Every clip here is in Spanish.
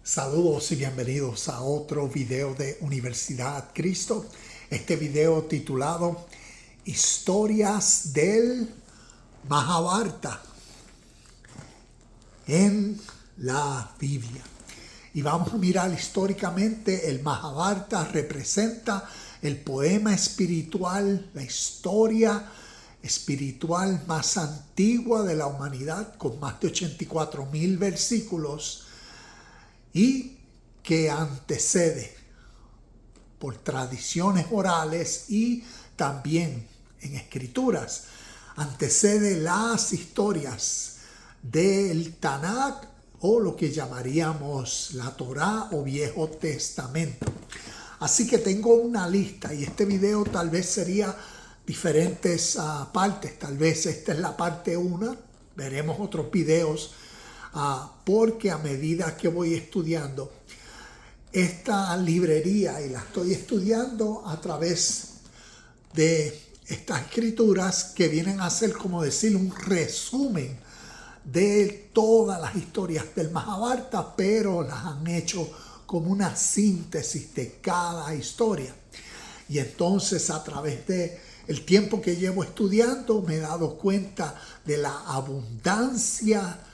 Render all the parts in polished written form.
Saludos y bienvenidos a otro video de Universidad Cristo. Este video titulado Historias del Mahabharata en la Biblia. Y vamos a mirar históricamente, el Mahabharata representa el poema espiritual, la historia espiritual más antigua de la humanidad, con más de 84,000 versículos, y que antecede por tradiciones orales y también en escrituras, antecede las historias del Tanakh, o lo que llamaríamos la Torá o Viejo Testamento. Así que tengo una lista, y este video tal vez sería diferentes partes. Tal vez esta es la parte 1, veremos otros videos, porque a medida que voy estudiando esta librería, y la estoy estudiando a través de estas escrituras que vienen a ser, como decir, un resumen de todas las historias del Mahabharata, pero las han hecho como una síntesis de cada historia. Y entonces, a través de el tiempo que llevo estudiando, me he dado cuenta de la abundancia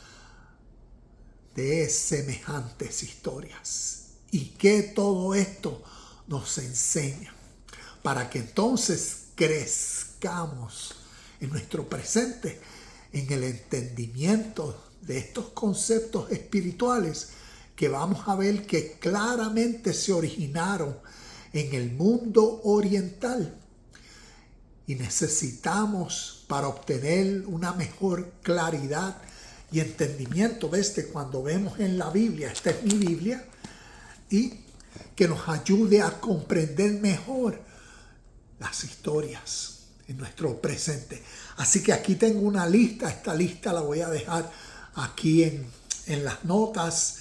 de semejantes historias y que todo esto nos enseña para que entonces crezcamos en nuestro presente en el entendimiento de estos conceptos espirituales que vamos a ver que claramente se originaron en el mundo oriental, y necesitamos, para obtener una mejor claridad y entendimiento, cuando vemos en la Biblia, esta es mi Biblia, y que nos ayude a comprender mejor las historias en nuestro presente. Así que aquí tengo una lista. Esta lista la voy a dejar aquí en las notas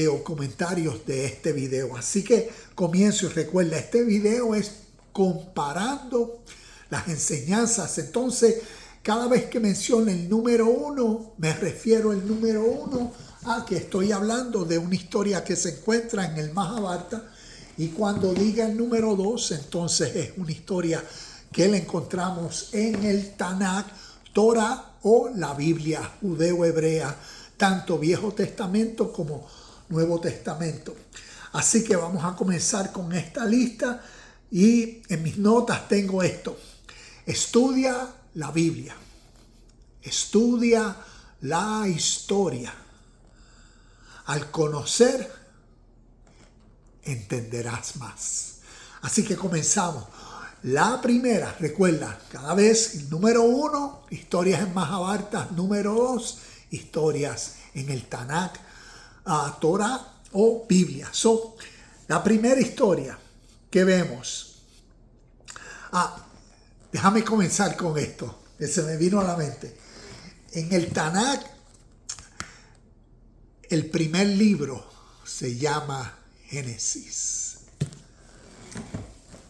o comentarios de este video. Así que comienzo, y recuerda, este video es comparando las enseñanzas. Entonces, cada vez que mencione el número 1, me refiero al número 1 a que estoy hablando de una historia que se encuentra en el Mahabharata, y cuando diga el número 2, entonces es una historia que la encontramos en el Tanakh, Torah o la Biblia judeo-hebrea, tanto Viejo Testamento como Nuevo Testamento. Así que vamos a comenzar con esta lista, y en mis notas tengo esto: estudia la Biblia, estudia la historia. Al conocer, entenderás más. Así que comenzamos. La primera, recuerda, cada vez el número 1, historias en Mahabharata; número 2, historias en el Tanakh, Torah o Biblia. La primera historia que vemos. Déjame comenzar con esto, que se me vino a la mente. En el Tanakh, el primer libro se llama Génesis.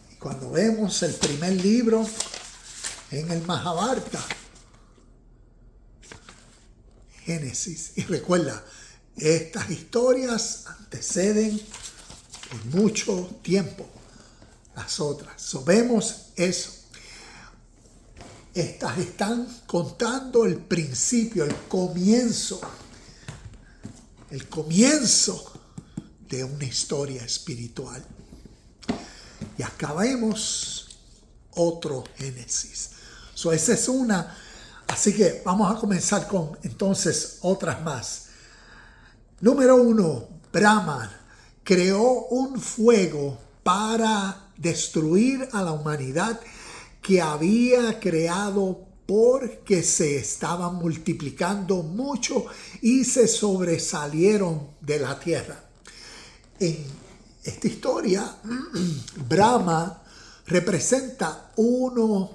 Y cuando vemos el primer libro en el Mahabharata, Génesis, y recuerda, estas historias anteceden por mucho tiempo las otras. Vemos eso. Estas están contando el principio, el comienzo de una historia espiritual. Y acá vemos otro Génesis. Esa es una. Así que vamos a comenzar con entonces otras más. Número 1, Brahma creó un fuego para destruir a la humanidad que había creado, porque se estaban multiplicando mucho y se sobresalieron de la tierra. En esta historia, Brahma representa uno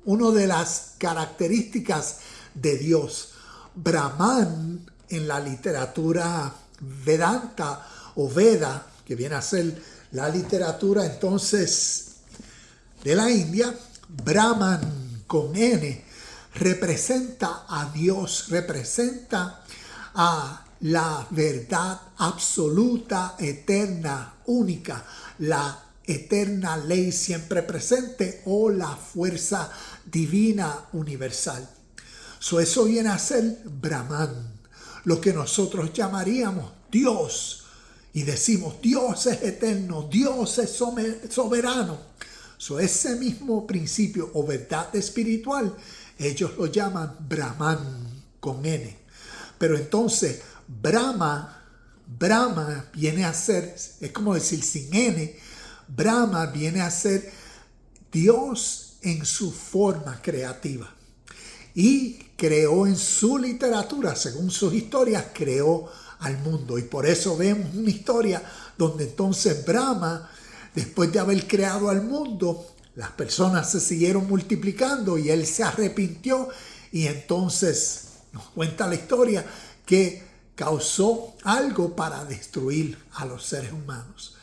de las características de Dios. Brahman, en la literatura Vedanta o Veda, que viene a ser la literatura entonces de la India, Brahman con N representa a Dios, representa a la verdad absoluta, eterna, única, la eterna ley siempre presente o la fuerza divina universal. Eso viene a ser Brahman, lo que nosotros llamaríamos Dios. Y decimos, Dios es eterno, Dios es soberano. Ese mismo principio o verdad espiritual, ellos lo llaman Brahman con N. Pero entonces, Brahma viene a ser, es como decir sin N, Brahma viene a ser Dios en su forma creativa. Y creó en su literatura, según sus historias, creó al mundo. Y por eso vemos una historia donde entonces Brahma, después de haber creado al mundo, las personas se siguieron multiplicando y él se arrepintió y entonces nos cuenta la historia que causó algo para destruir a los seres humanos.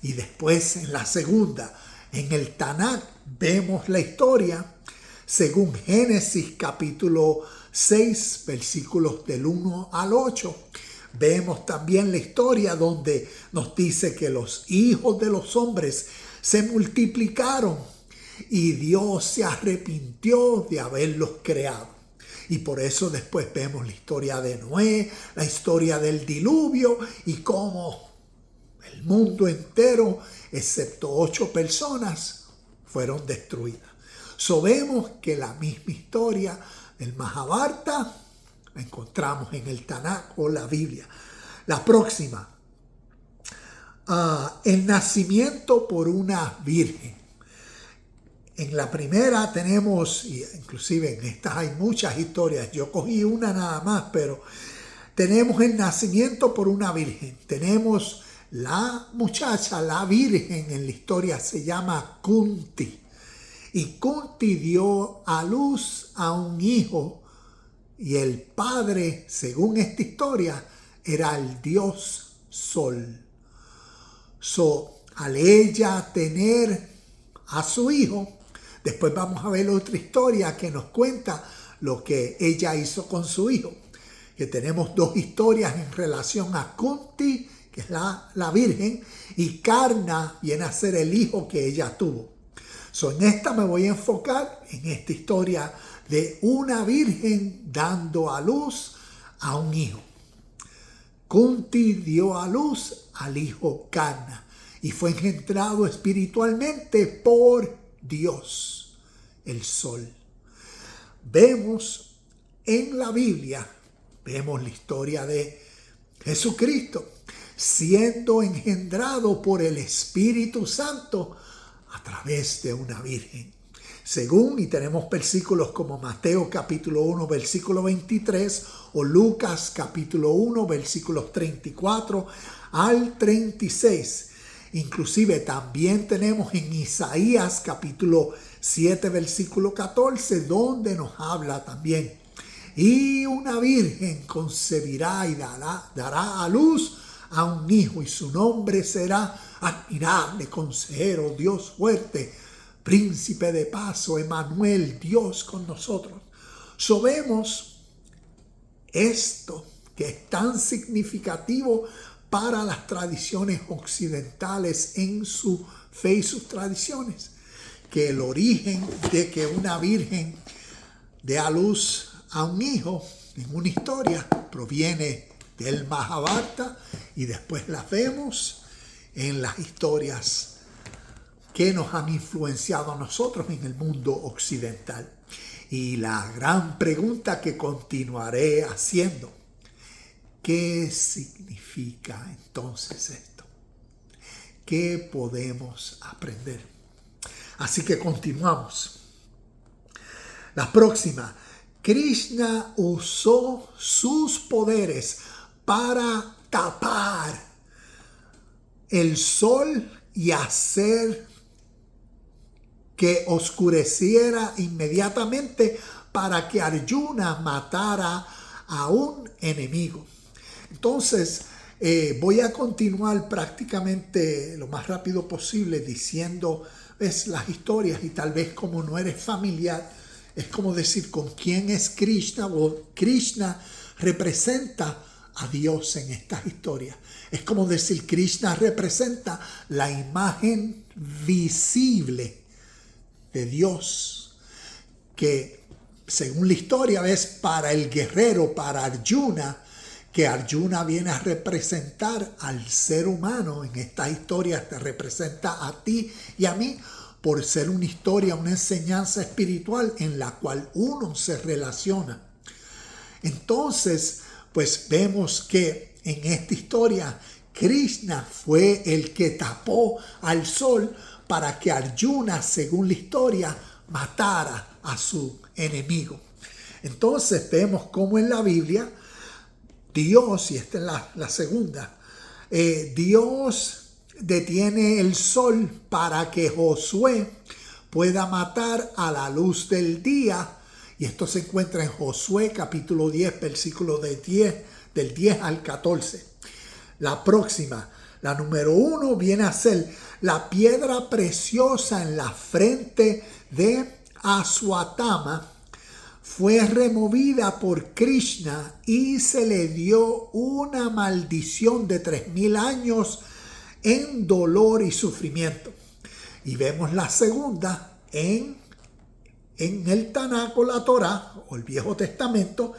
Y después en la segunda, en el Tanakh, vemos la historia según Génesis capítulo 6, versículos del 1 al 8. Vemos también la historia donde nos dice que los hijos de los hombres se multiplicaron y Dios se arrepintió de haberlos creado. Y por eso después vemos la historia de Noé, la historia del diluvio y cómo el mundo entero, excepto 8 personas, fueron destruidas. Vemos que la misma historia del Mahabharata la encontramos en el Tanakh o la Biblia. La próxima, el nacimiento por una virgen. En la primera tenemos, inclusive en estas hay muchas historias, yo cogí una nada más, pero tenemos el nacimiento por una virgen. Tenemos la muchacha, la virgen en la historia se llama Kunti. Y Kunti dio a luz a un hijo y el padre, según esta historia, era el dios Sol. Al ella tener a su hijo, después vamos a ver otra historia que nos cuenta lo que ella hizo con su hijo. Que tenemos 2 historias en relación a Kunti, que es la virgen, y Karna viene a ser el hijo que ella tuvo. En esta me voy a enfocar en esta historia de una virgen dando a luz a un hijo. Kunti dio a luz al hijo Karna y fue engendrado espiritualmente por Dios, el sol. Vemos en la Biblia, vemos la historia de Jesucristo siendo engendrado por el Espíritu Santo a través de una virgen. Según, y tenemos versículos como Mateo capítulo 1, versículo 23, o Lucas capítulo 1, versículos 34 al 36. Inclusive también tenemos en Isaías capítulo 7, versículo 14, donde nos habla también. Y una virgen concebirá y dará a luz a un hijo, y su nombre será Admirable, Consejero, Dios fuerte, Príncipe de paz, o Emmanuel, Dios con nosotros. Vemos esto que es tan significativo para las tradiciones occidentales en su fe y sus tradiciones, que el origen de que una virgen dé a luz a un hijo en una historia proviene del Mahabharata, y después las vemos en las historias que nos han influenciado a nosotros en el mundo occidental. Y la gran pregunta que continuaré haciendo: ¿qué significa entonces esto? ¿Qué podemos aprender? Así que continuamos. La próxima: Krishna usó sus poderes para tapar el sol y hacer que oscureciera inmediatamente para que Arjuna matara a un enemigo. Entonces, voy a continuar prácticamente lo más rápido posible diciendo las historias, y tal vez como no eres familiar, es como decir con quién es Krishna, o Krishna representa a Dios en estas historias. Es como decir, Krishna representa la imagen visible de Dios, que según la historia ves para el guerrero, para Arjuna, que Arjuna viene a representar al ser humano. En esta historia te representa a ti y a mí, por ser una historia, una enseñanza espiritual en la cual uno se relaciona. Entonces, pues vemos que en esta historia Krishna fue el que tapó al sol para que Arjuna, según la historia, matara a su enemigo. Entonces vemos cómo en la Biblia Dios, y esta es la segunda, Dios detiene el sol para que Josué pueda matar a la luz del día. Y esto se encuentra en Josué capítulo 10, versículo del 10 al 14. La próxima, la número 1, viene a ser la piedra preciosa en la frente de Aswatthama. Fue removida por Krishna y se le dio una maldición de 3000 años en dolor y sufrimiento. Y vemos la segunda en el Tanakh o la Torá o el Viejo Testamento,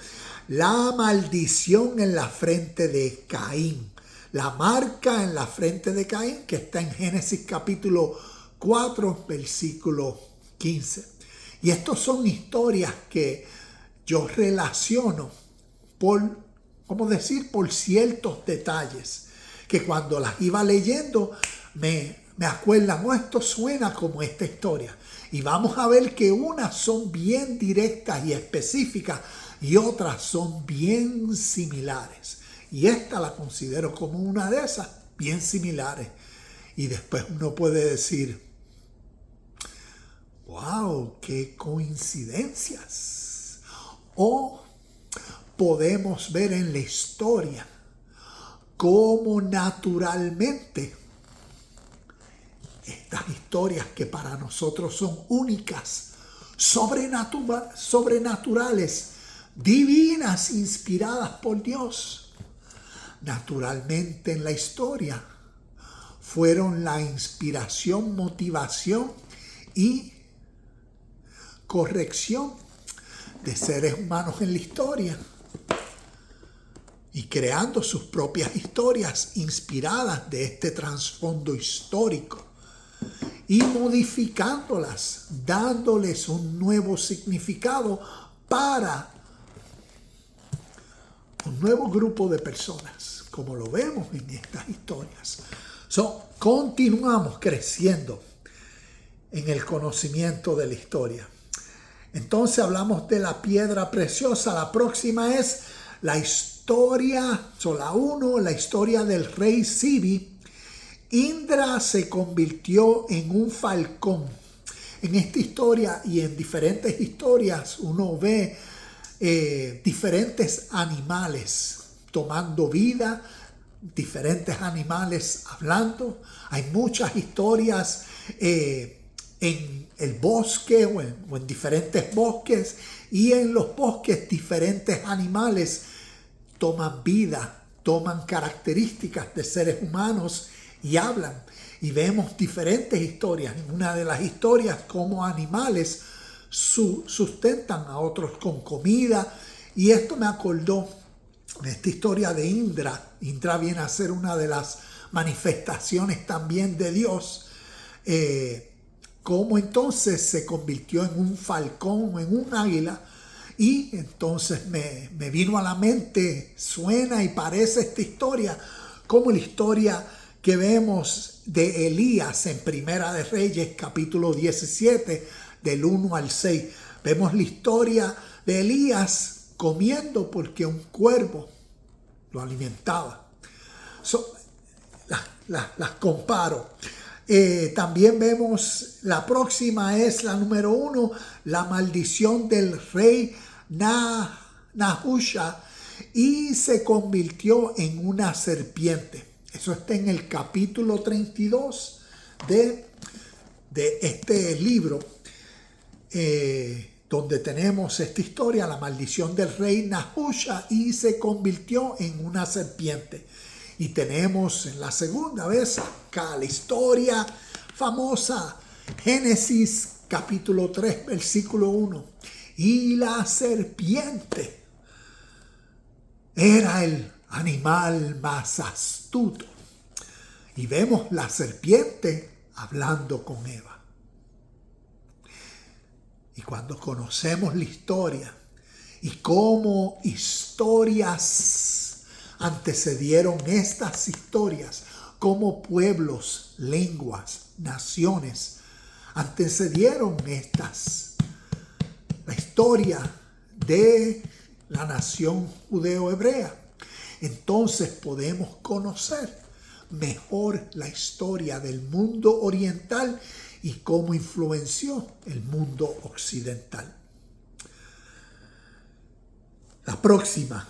la maldición en la frente de Caín. La marca en la frente de Caín, que está en Génesis capítulo 4, versículo 15. Y estas son historias que yo relaciono por ciertos detalles, que cuando las iba leyendo me acuerdan, esto suena como esta historia. Y vamos a ver que unas son bien directas y específicas y otras son bien similares. Y esta la considero como una de esas, bien similares. Y después uno puede decir, ¡wow! ¡Qué coincidencias! O podemos ver en la historia cómo naturalmente estas historias que para nosotros son únicas, sobrenaturales, divinas, inspiradas por Dios, naturalmente en la historia fueron la inspiración, motivación y corrección de seres humanos en la historia, y creando sus propias historias inspiradas de este trasfondo histórico y modificándolas, dándoles un nuevo significado para un nuevo grupo de personas, como lo vemos en estas historias. Continuamos creciendo en el conocimiento de la historia. Entonces hablamos de la piedra preciosa. La próxima es la historia, la historia del rey Sibi. Indra se convirtió en un falcón. En esta historia y en diferentes historias uno ve diferentes animales tomando vida, diferentes animales hablando. Hay muchas historias en el bosque o en diferentes bosques, y en los bosques diferentes animales toman vida, toman características de seres humanos y hablan. Y vemos diferentes historias. En una de las historias, cómo animales sustentan a otros con comida. Y esto me acordó de esta historia de Indra. Indra viene a ser una de las manifestaciones también de Dios. Cómo entonces se convirtió en un falcón o en un águila. Y entonces me vino a la mente, suena y parece esta historia como la historia que vemos de Elías en Primera de Reyes, capítulo 17, del 1 al 6. Vemos la historia de Elías comiendo porque un cuervo lo alimentaba. Las comparo. También vemos, la próxima es la número 1, la maldición del rey Nahusha, y se convirtió en una serpiente. Eso está en el capítulo 32 de este libro. donde tenemos esta historia, la maldición del rey Nahusha, y se convirtió en una serpiente. Y tenemos en la segunda vez acá la historia famosa, Génesis capítulo 3, versículo 1. Y la serpiente era el animal más astuto. Y vemos la serpiente hablando con Eva. Y cuando conocemos la historia y cómo historias antecedieron estas historias, cómo pueblos, lenguas, naciones antecedieron la historia de la nación judeo-hebrea, entonces podemos conocer mejor la historia del mundo oriental y cómo influenció el mundo occidental. La próxima,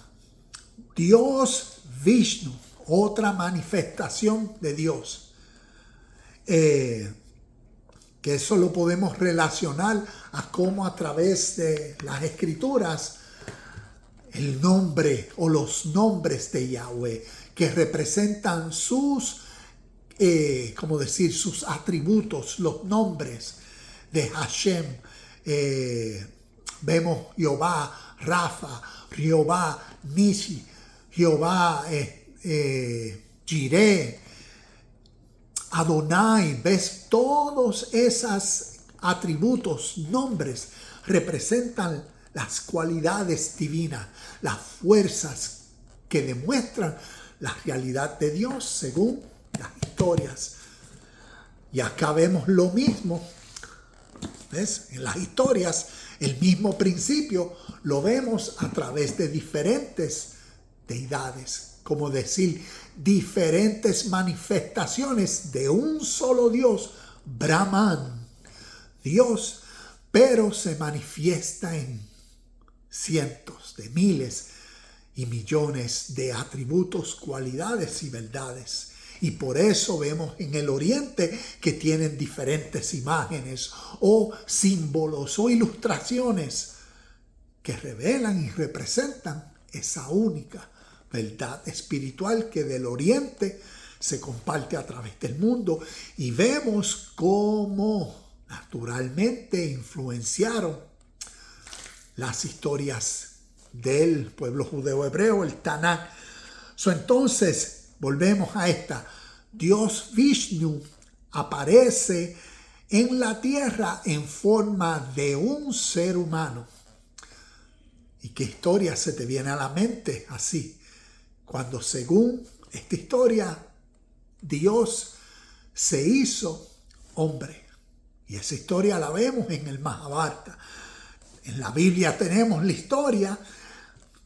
Dios Vishnu, otra manifestación de Dios, que eso lo podemos relacionar a cómo a través de las escrituras el nombre o los nombres de Yahweh que representan sus sus atributos, los nombres de Hashem. Vemos Jehová, Rafa, Jehová, Nishi, Jehová, Jireh, Adonai. Ves, todos esos atributos, nombres, representan las cualidades divinas, las fuerzas que demuestran la realidad de Dios según las historias. Y acá vemos lo mismo. ¿Ves? En las historias, el mismo principio lo vemos a través de diferentes deidades, como decir, diferentes manifestaciones de un solo Dios, Brahman, Dios, pero se manifiesta en cientos de miles y millones de atributos, cualidades y verdades. Y por eso vemos en el oriente que tienen diferentes imágenes o símbolos o ilustraciones que revelan y representan esa única verdad espiritual que del oriente se comparte a través del mundo. Y vemos cómo naturalmente influenciaron las historias del pueblo judeo-hebreo, el Tanakh. Entonces, volvemos a esta. Dios Vishnu aparece en la tierra en forma de un ser humano. ¿Y qué historia se te viene a la mente así? Cuando según esta historia, Dios se hizo hombre. Y esa historia la vemos en el Mahabharata. En la Biblia tenemos la historia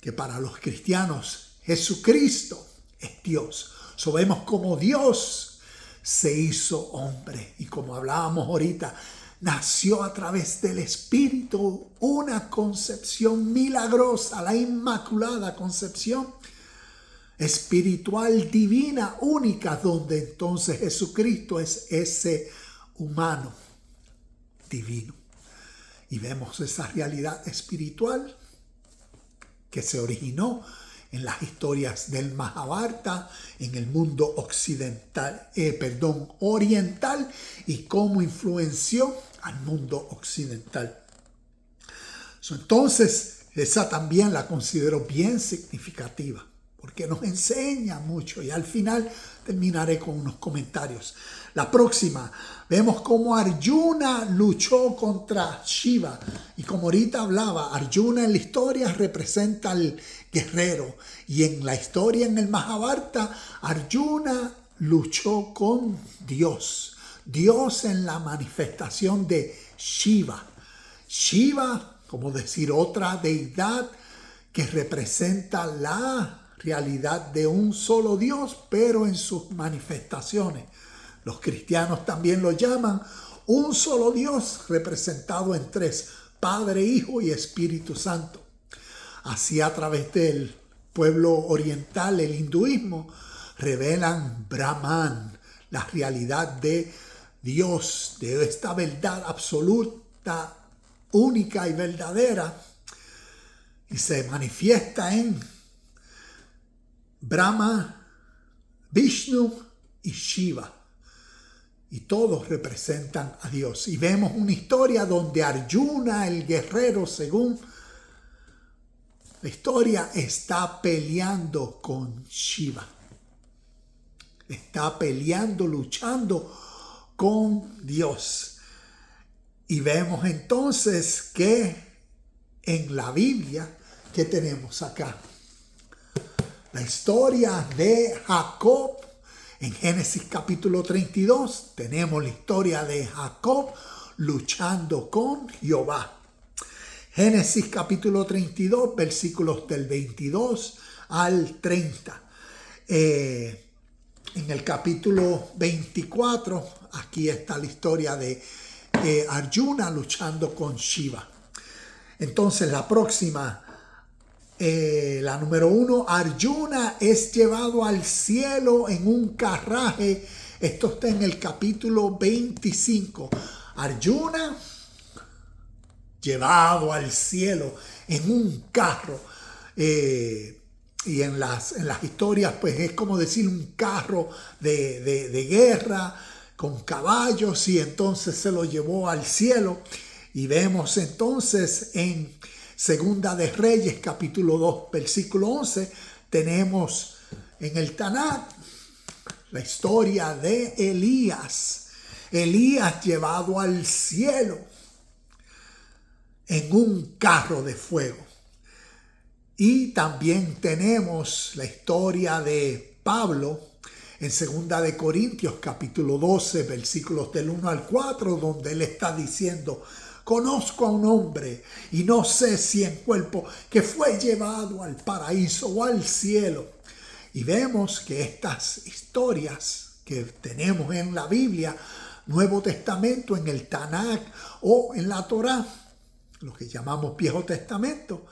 que para los cristianos Jesucristo es Dios. Vemos como Dios se hizo hombre. Y como hablábamos ahorita, nació a través del Espíritu una concepción milagrosa, la Inmaculada Concepción espiritual, divina, única, donde entonces Jesucristo es ese humano divino. Y vemos esa realidad espiritual que se originó en las historias del Mahabharata, en el mundo oriental, y cómo influenció al mundo occidental. Entonces, esa también la considero bien significativa, porque nos enseña mucho, y al final terminaré con unos comentarios. La próxima, vemos cómo Arjuna luchó contra Shiva. Y como ahorita hablaba, Arjuna en la historia representa al guerrero. Y en la historia, en el Mahabharata, Arjuna luchó con Dios. Dios en la manifestación de Shiva. Shiva, como decir, otra deidad que representa la realidad de un solo Dios, pero en sus manifestaciones. Los cristianos también lo llaman un solo Dios representado en tres: Padre, Hijo y Espíritu Santo. Así, a través del pueblo oriental, el hinduismo, revelan Brahman, la realidad de Dios, de esta verdad absoluta única y verdadera, y se manifiesta en Brahma, Vishnu y Shiva. Y todos representan a Dios. Y vemos una historia donde Arjuna, el guerrero, según la historia, está peleando con Shiva. Está peleando, luchando con Dios. Y vemos entonces que en la Biblia, ¿qué tenemos acá? La historia de Jacob. En Génesis capítulo 32 tenemos la historia de Jacob luchando con Jehová. Génesis capítulo 32, versículos del 22 al 30. En el capítulo 24, aquí está la historia de Arjuna luchando con Shiva. Entonces la próxima, la número 1, Arjuna es llevado al cielo en un carruaje. Esto está en el capítulo 25. Arjuna llevado al cielo en un carro. Y en las historias, pues es como decir un carro de guerra con caballos, y entonces se lo llevó al cielo. Y vemos entonces en Segunda de Reyes, capítulo 2, versículo 11, tenemos en el Tanakh la historia de Elías. Elías llevado al cielo en un carro de fuego. Y también tenemos la historia de Pablo en Segunda de Corintios, capítulo 12, versículos del 1 al 4, donde él está diciendo: conozco a un hombre, y no sé si en cuerpo, que fue llevado al paraíso o al cielo. Y vemos que estas historias que tenemos en la Biblia, Nuevo Testamento, en el Tanakh o en la Torá, lo que llamamos Viejo Testamento,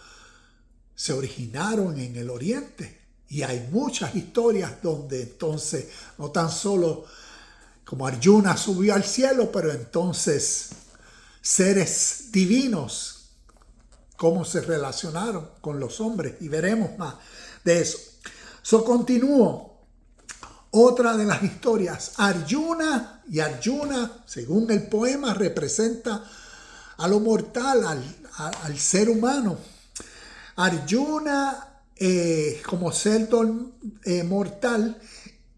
se originaron en el Oriente. Y hay muchas historias donde entonces, no tan solo como Arjuna subió al cielo, pero entonces seres divinos, cómo se relacionaron con los hombres, y veremos más de eso. Continúo. Otra de las historias, Arjuna, según el poema, representa a lo mortal, al ser humano. Arjuna como ser mortal,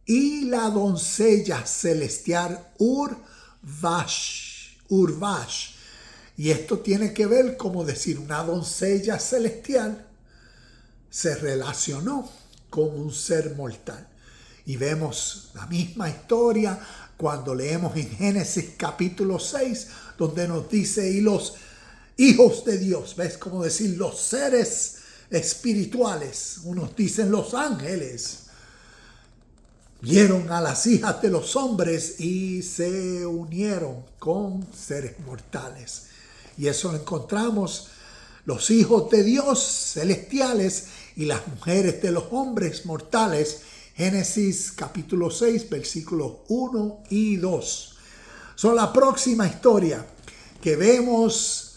y la doncella celestial Urvashi. Y esto tiene que ver, como decir, una doncella celestial se relacionó con un ser mortal. Y vemos la misma historia cuando leemos en Génesis capítulo 6, donde nos dice: y los hijos de Dios, ¿ves? Como decir, los seres espirituales, unos dicen los ángeles, vieron a las hijas de los hombres y se unieron con seres mortales. Y eso lo encontramos, los hijos de Dios celestiales y las mujeres de los hombres mortales, Génesis capítulo 6, versículos 1 y 2. Son la próxima historia que vemos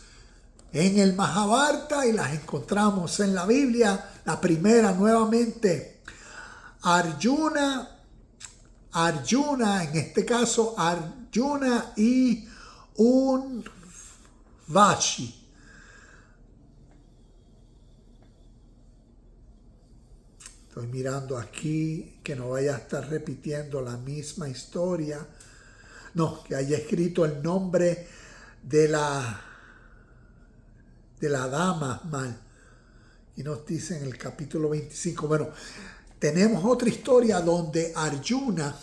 en el Mahabharata y las encontramos en la Biblia. La primera, nuevamente, Arjuna, en este caso Arjuna y Urvashi. Estoy mirando aquí que no vaya a estar repitiendo la misma historia. No, que haya escrito el nombre de la dama mal. Y nos dice en el capítulo 25. Bueno, tenemos otra historia donde Arjuna,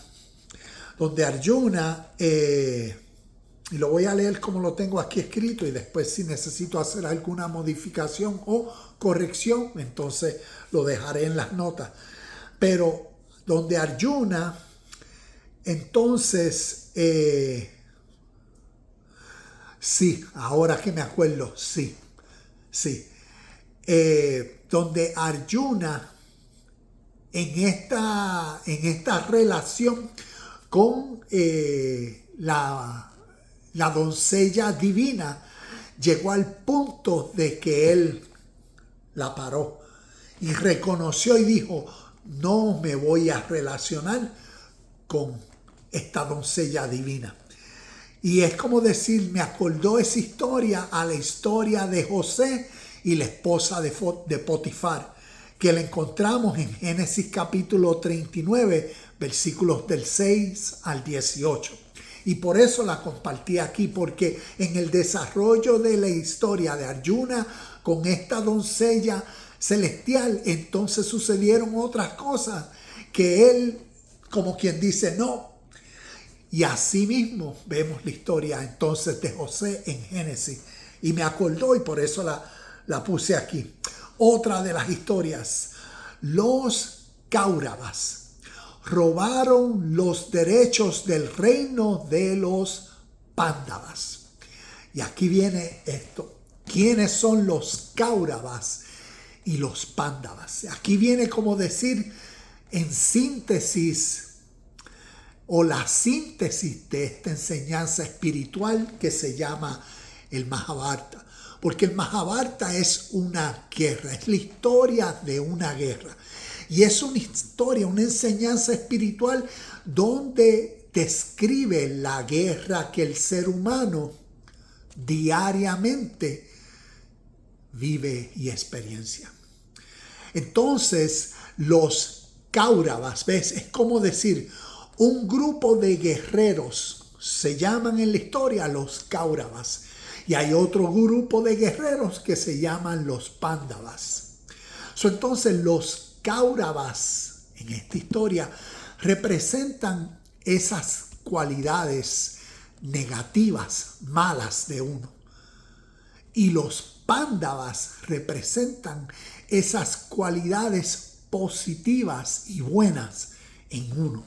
y lo voy a leer como lo tengo aquí escrito, y después si necesito hacer alguna modificación o corrección, entonces lo dejaré en las notas. Pero donde Arjuna, entonces, sí, ahora que me acuerdo, sí. Donde Arjuna, en esta relación con la doncella divina, llegó al punto de que él la paró y reconoció y dijo, no me voy a relacionar con esta doncella divina. Y es como decir, me acordó esa historia a la historia de José y la esposa de Potifar, que la encontramos en Génesis capítulo 39, versículos del 6 al 18. Y por eso la compartí aquí, porque en el desarrollo de la historia de Arjuna con esta doncella celestial, entonces sucedieron otras cosas que él, como quien dice, no. Y así mismo vemos la historia entonces de José en Génesis. Y me acordó y por eso la puse aquí. Otra de las historias. Los Cáuravas robaron los derechos del reino de los Pándavas. Y aquí viene esto. ¿Quiénes son los Cáuravas y los Pándavas? Aquí viene como decir en síntesis o la síntesis de esta enseñanza espiritual que se llama el Mahabharata. Porque el Mahabharata es una guerra, es la historia de una guerra. Y es una historia, una enseñanza espiritual donde describe la guerra que el ser humano diariamente vive y experiencia. Entonces, los Cáuravas, ¿ves? Es como decir, un grupo de guerreros se llaman en la historia los Cáuravas. Y hay otro grupo de guerreros que se llaman los Pándavas. Entonces, los Cáuravas en esta historia representan esas cualidades negativas, malas de uno. Y los Pándavas representan esas cualidades positivas y buenas en uno.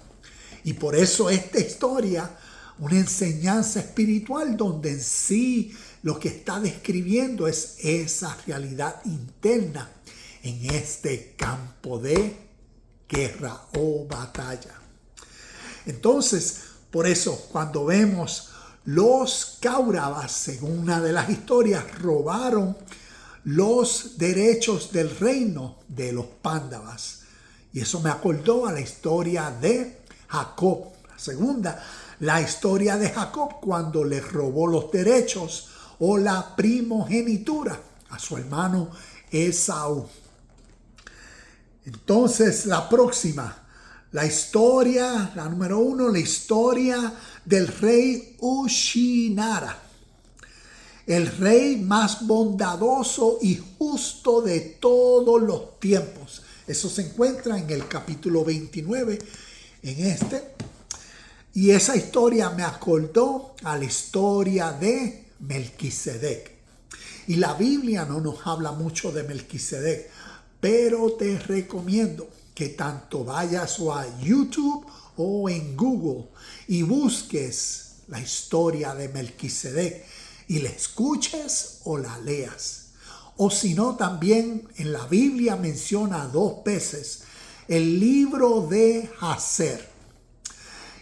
Y por eso esta historia, una enseñanza espiritual donde en sí lo que está describiendo es esa realidad interna en este campo de guerra o batalla. Entonces, por eso cuando vemos los Cáuravas, según una de las historias, robaron los derechos del reino de los Pándavas. Y eso me acordó a la historia de Jacob. La segunda, la historia de Jacob cuando le robó los derechos o la primogenitura a su hermano Esaú. Entonces, la próxima, la historia, la número 1, la historia del rey Ushinara, el rey más bondadoso y justo de todos los tiempos. Eso se encuentra en el capítulo 29, en este. Y esa historia me acordó a la historia de Melquisedec. Y la Biblia no nos habla mucho de Melquisedec, pero te recomiendo que tanto vayas o a YouTube o en Google y busques la historia de Melquisedec y la escuches o la leas. O si no, también en la Biblia menciona 2 veces el libro de Jacer.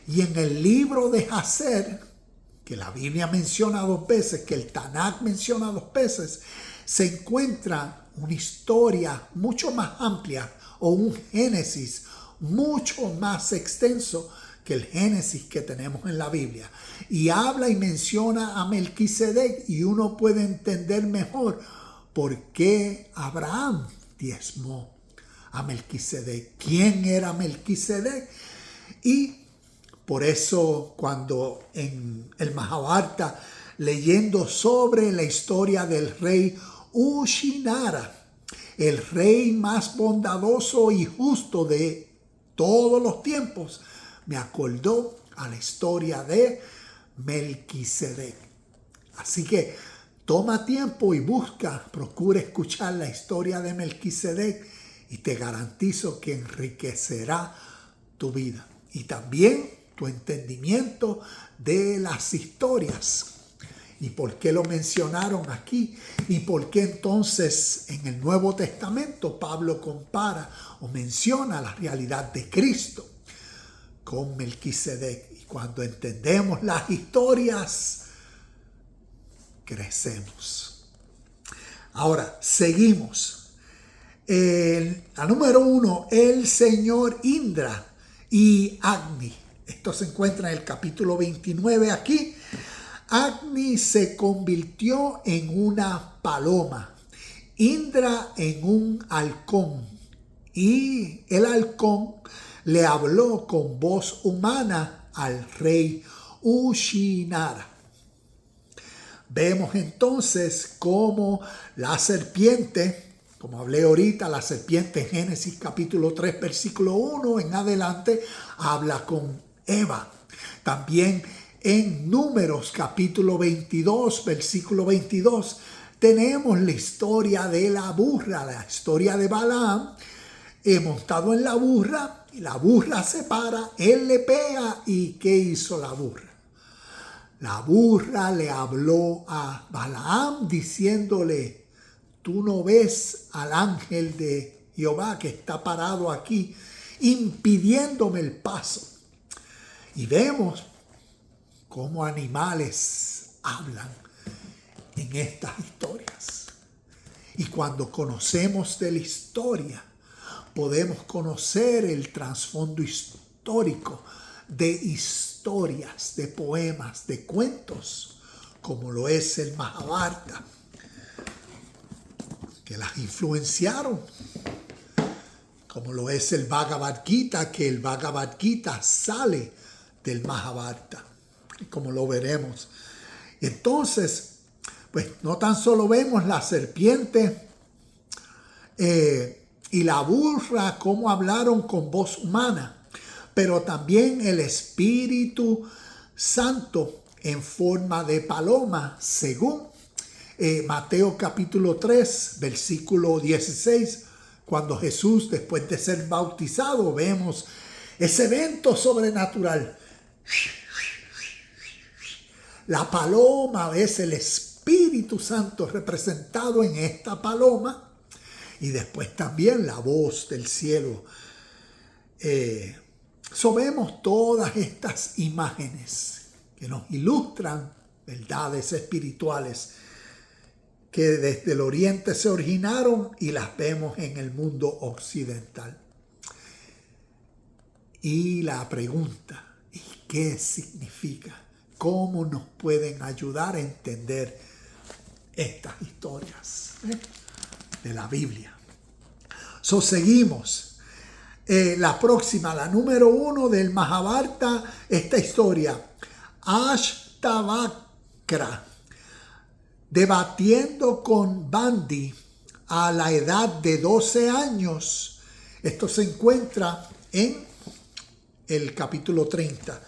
Y en el libro de Jacer, que la Biblia menciona 2 veces, que el Tanakh menciona 2 veces, se encuentra una historia mucho más amplia o un Génesis mucho más extenso que el Génesis que tenemos en la Biblia. Y habla y menciona a Melquisedec y uno puede entender mejor por qué Abraham diezmó a Melquisedec. ¿Quién era Melquisedec? Y por eso cuando en el Mahabharata, leyendo sobre la historia del rey Ushinara, el rey más bondadoso y justo de todos los tiempos, me acordó a la historia de Melquisedec. Así que toma tiempo y procura escuchar la historia de Melquisedec y te garantizo que enriquecerá tu vida y también tu entendimiento de las historias. ¿Y por qué lo mencionaron aquí? ¿Y por qué entonces en el Nuevo Testamento Pablo compara o menciona la realidad de Cristo con Melquisedec? Y cuando entendemos las historias, crecemos. Ahora, seguimos. La número 1, el señor Indra y Agni. Esto se encuentra en el capítulo 29 aquí. Agni se convirtió en una paloma, Indra en un halcón, y el halcón le habló con voz humana al rey Ushinara. Vemos entonces cómo la serpiente, como hablé ahorita, la serpiente en Génesis capítulo 3, versículo 1 en adelante, habla con Eva. También en Números capítulo 22, versículo 22, tenemos la historia de la burra, la historia de Balaam, montado en la burra, y la burra se para, él le pega, ¿y qué hizo la burra? La burra le habló a Balaam diciéndole, tú no ves al ángel de Jehová que está parado aquí, impidiéndome el paso. Y vemos cómo animales hablan en estas historias. Y cuando conocemos de la historia, podemos conocer el trasfondo histórico de historias, de poemas, de cuentos, como lo es el Mahabharata, que las influenciaron, como lo es el Bhagavad Gita, que el Bhagavad Gita sale del Mahabharata, como lo veremos. Entonces, pues no tan solo vemos la serpiente y la burra como hablaron con voz humana, pero también el Espíritu Santo en forma de paloma, según Mateo capítulo 3, versículo 16, cuando Jesús, después de ser bautizado, vemos ese evento sobrenatural. La paloma es el Espíritu Santo representado en esta paloma, y después también la voz del cielo. Vemos todas estas imágenes que nos ilustran verdades espirituales que desde el oriente se originaron y las vemos en el mundo occidental. Y la pregunta, ¿y qué significa? ¿Cómo nos pueden ayudar a entender estas historias de la Biblia? Seguimos. La próxima, la número 1 del Mahabharata, esta historia. Ashtavakra, debatiendo con Bandi a la edad de 12 años. Esto se encuentra en el capítulo 30.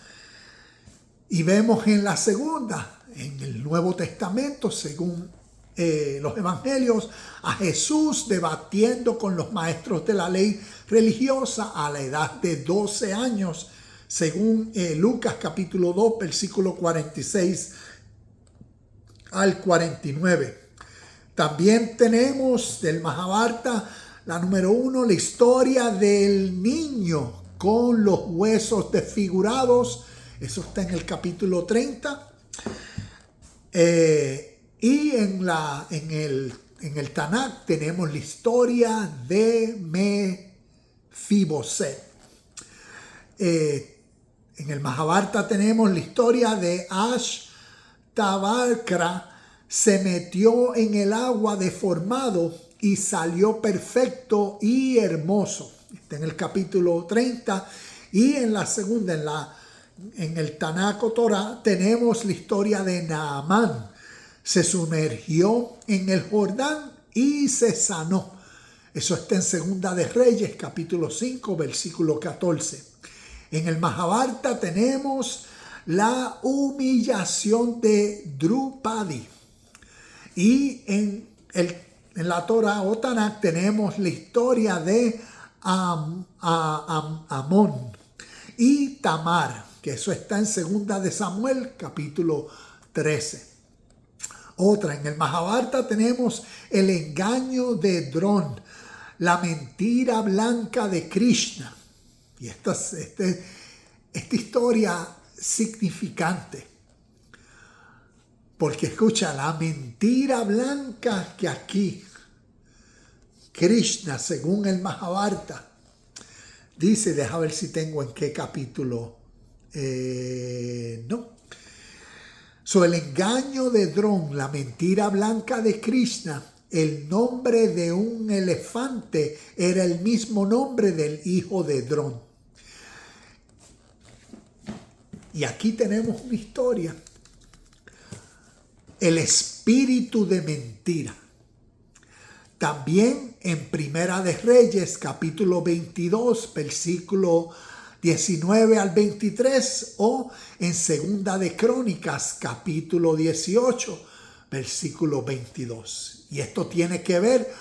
Y vemos en la segunda, en el Nuevo Testamento, según los evangelios, a Jesús debatiendo con los maestros de la ley religiosa a la edad de 12 años, según Lucas capítulo 2, versículo 46 al 49. También tenemos del Mahabharata, la número 1, la historia del niño con los huesos desfigurados. Eso está en el capítulo 30. Y en el Tanakh tenemos la historia de Mefiboset. En el Mahabharata tenemos la historia de Ashtavakra, se metió en el agua deformado y salió perfecto y hermoso. Está en el capítulo 30. Y en la segunda, en el Tanakh Torah, tenemos la historia de Naamán. Se sumergió en el Jordán y se sanó. Eso está en Segunda de Reyes, capítulo 5, versículo 14. En el Mahabharata tenemos la humillación de Drupadi. Y en la Torah o Tanakh tenemos la historia de Amón y Tamar, que eso está en Segunda de Samuel, capítulo 13. Otra, en el Mahabharata tenemos el engaño de Dron, la mentira blanca de Krishna. Y esta historia significante, Porque escucha, la mentira blanca que aquí Krishna, según el Mahabharata, dice, deja ver si tengo en qué capítulo. No. El engaño de Drona, la mentira blanca de Krishna, el nombre de un elefante era el mismo nombre del hijo de Drona. Y aquí tenemos una historia. El espíritu de mentira. También en Primera de Reyes, capítulo 22, versículo 19 al 23, o en Segunda de Crónicas, capítulo 18, versículo 22. Y esto tiene que ver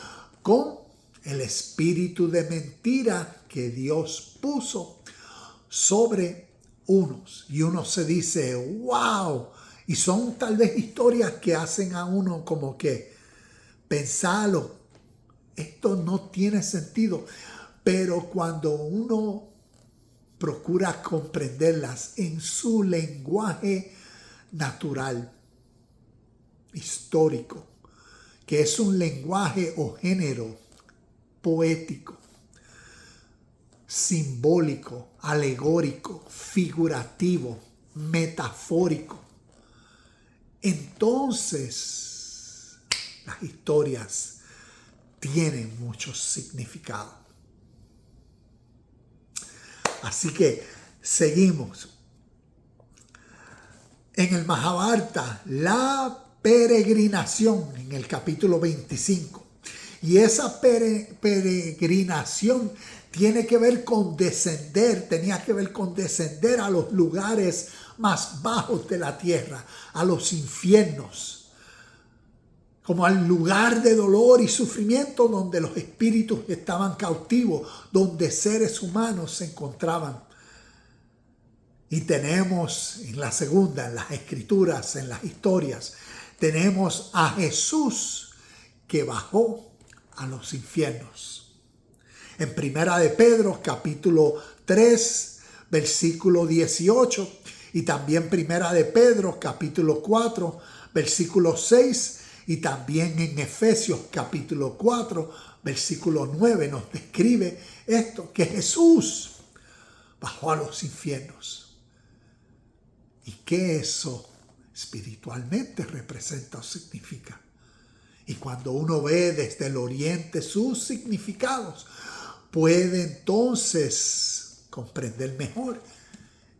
con el espíritu de mentira que Dios puso sobre unos. Y uno se dice, wow. Y son tal vez historias que hacen a uno como que pensarlo. Esto no tiene sentido. Pero cuando uno procura comprenderlas en su lenguaje natural, histórico, que es un lenguaje o género poético, simbólico, alegórico, figurativo, metafórico, entonces las historias tienen mucho significado. Así que seguimos. En el Mahabharata, la peregrinación, en el capítulo 25. Y esa peregrinación tiene que ver con descender, tenía que ver con descender a los lugares más bajos de la tierra, a los infiernos, como al lugar de dolor y sufrimiento donde los espíritus estaban cautivos, donde seres humanos se encontraban. Y tenemos en la segunda, en las escrituras, en las historias, tenemos a Jesús que bajó a los infiernos. En Primera de Pedro, capítulo 3, versículo 18, y también Primera de Pedro, capítulo 4, versículo 6, y también en Efesios, capítulo 4, versículo 9, nos describe esto, que Jesús bajó a los infiernos. ¿Y qué eso espiritualmente representa o significa? Y cuando uno ve desde el oriente sus significados, puede entonces comprender mejor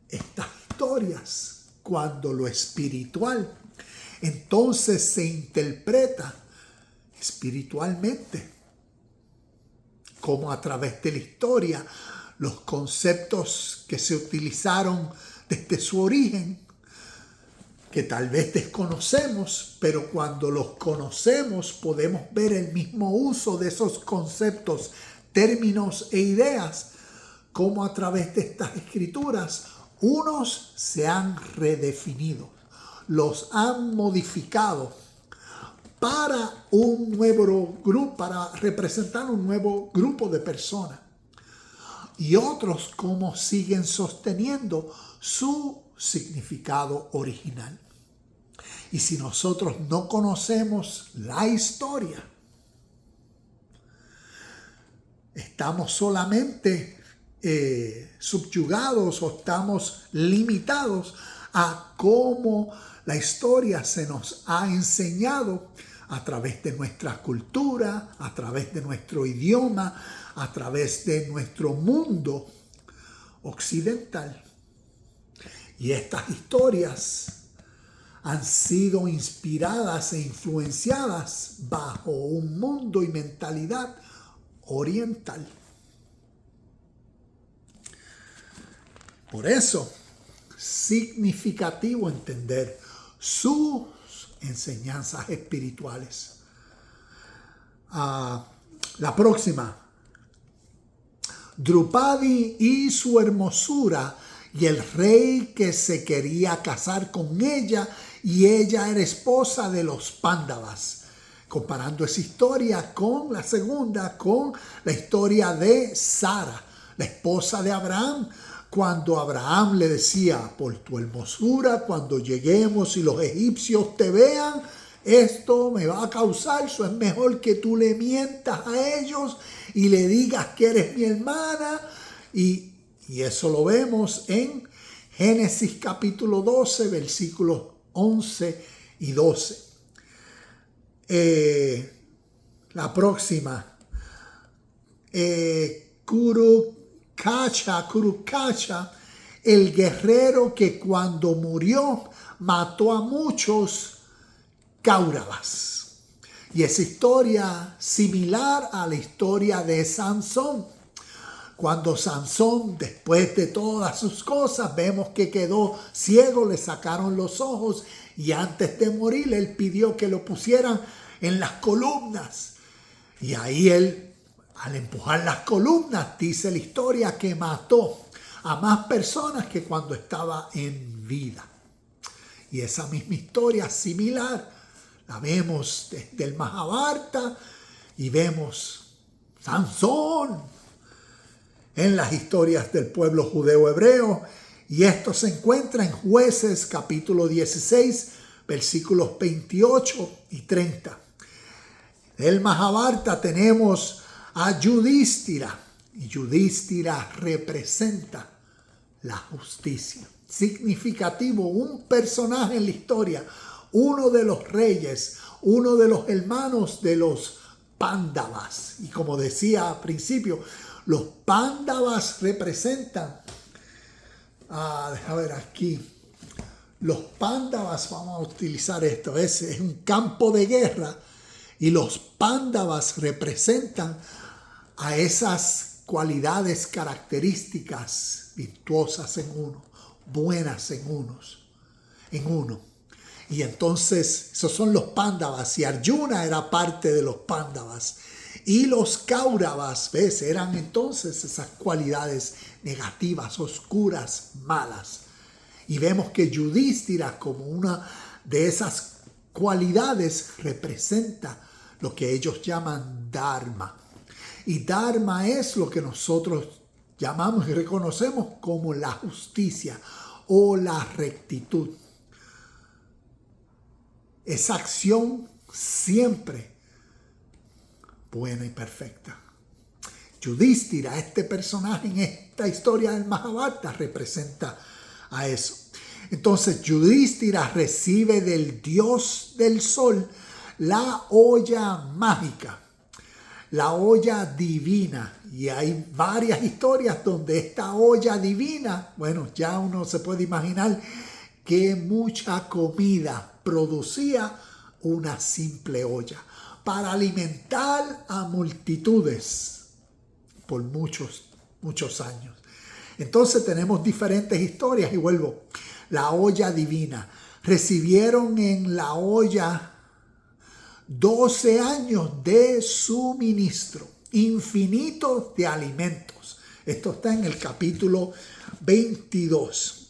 estas historias cuando lo espiritual entonces se interpreta espiritualmente, como a través de la historia los conceptos que se utilizaron desde su origen, que tal vez desconocemos, pero cuando los conocemos podemos ver el mismo uso de esos conceptos, términos e ideas, como a través de estas escrituras unos se han redefinido, los han modificado para un nuevo grupo, para representar un nuevo grupo de personas. Y otros como siguen sosteniendo su significado original. Y si nosotros no conocemos la historia, estamos solamente subyugados o estamos limitados a cómo la historia se nos ha enseñado a través de nuestra cultura, a través de nuestro idioma, a través de nuestro mundo occidental. Y estas historias han sido inspiradas e influenciadas bajo un mundo y mentalidad oriental. Por eso, significativo entender sus enseñanzas espirituales. La próxima. Drupadi y su hermosura y el rey que se quería casar con ella y ella era esposa de los Pándavas. Comparando esa historia con la segunda, con la historia de Sara, la esposa de Abraham, Cuando Abraham le decía, por tu hermosura, cuando lleguemos y los egipcios te vean, esto me va a causar, eso es mejor que tú le mientas a ellos y le digas que eres mi hermana. Y eso lo vemos en Génesis capítulo 12, versículos 11 y 12. La próxima. Curucacha, el guerrero que cuando murió mató a muchos cáuravas. Y esa historia similar a la historia de Sansón. Cuando Sansón, después de todas sus cosas, vemos que quedó ciego, le sacaron los ojos y antes de morir él pidió que lo pusieran en las columnas. Y ahí él, al empujar las columnas, dice la historia que mató a más personas que cuando estaba en vida. Y esa misma historia similar la vemos desde el Mahabharata y vemos Sansón en las historias del pueblo judeo-hebreo. Y esto se encuentra en Jueces capítulo 16, versículos 28 y 30. Del Mahabharata tenemos a Yudhishthira. Y Yudhishthira representa la justicia. Significativo, un personaje en la historia, uno de los reyes, uno de los hermanos de los Pándavas. Y como decía al principio, los Pándavas representan, déjame ver aquí, los Pándavas, vamos a utilizar esto, es un campo de guerra y los Pándavas representan a esas cualidades características virtuosas en uno, buenas en uno. Y entonces esos son los Pándavas y Arjuna era parte de los Pándavas. Y los Cáuravas, ¿ves? Eran entonces esas cualidades negativas, oscuras, malas. Y vemos que Yudhishthira como una de esas cualidades representa lo que ellos llaman Dharma. Y Dharma es lo que nosotros llamamos y reconocemos como la justicia o la rectitud. Esa acción siempre buena y perfecta. Yudhishthira, este personaje en esta historia del Mahabharata, representa a eso. Entonces Yudhishthira recibe del dios del sol la olla mágica, la olla divina. Y hay varias historias donde esta olla divina, bueno, ya uno se puede imaginar que mucha comida producía una simple olla para alimentar a multitudes por muchos años. Entonces tenemos diferentes historias y vuelvo. La olla divina. Recibieron en la olla 12 años de suministro infinito de alimentos. Esto está en el capítulo 22.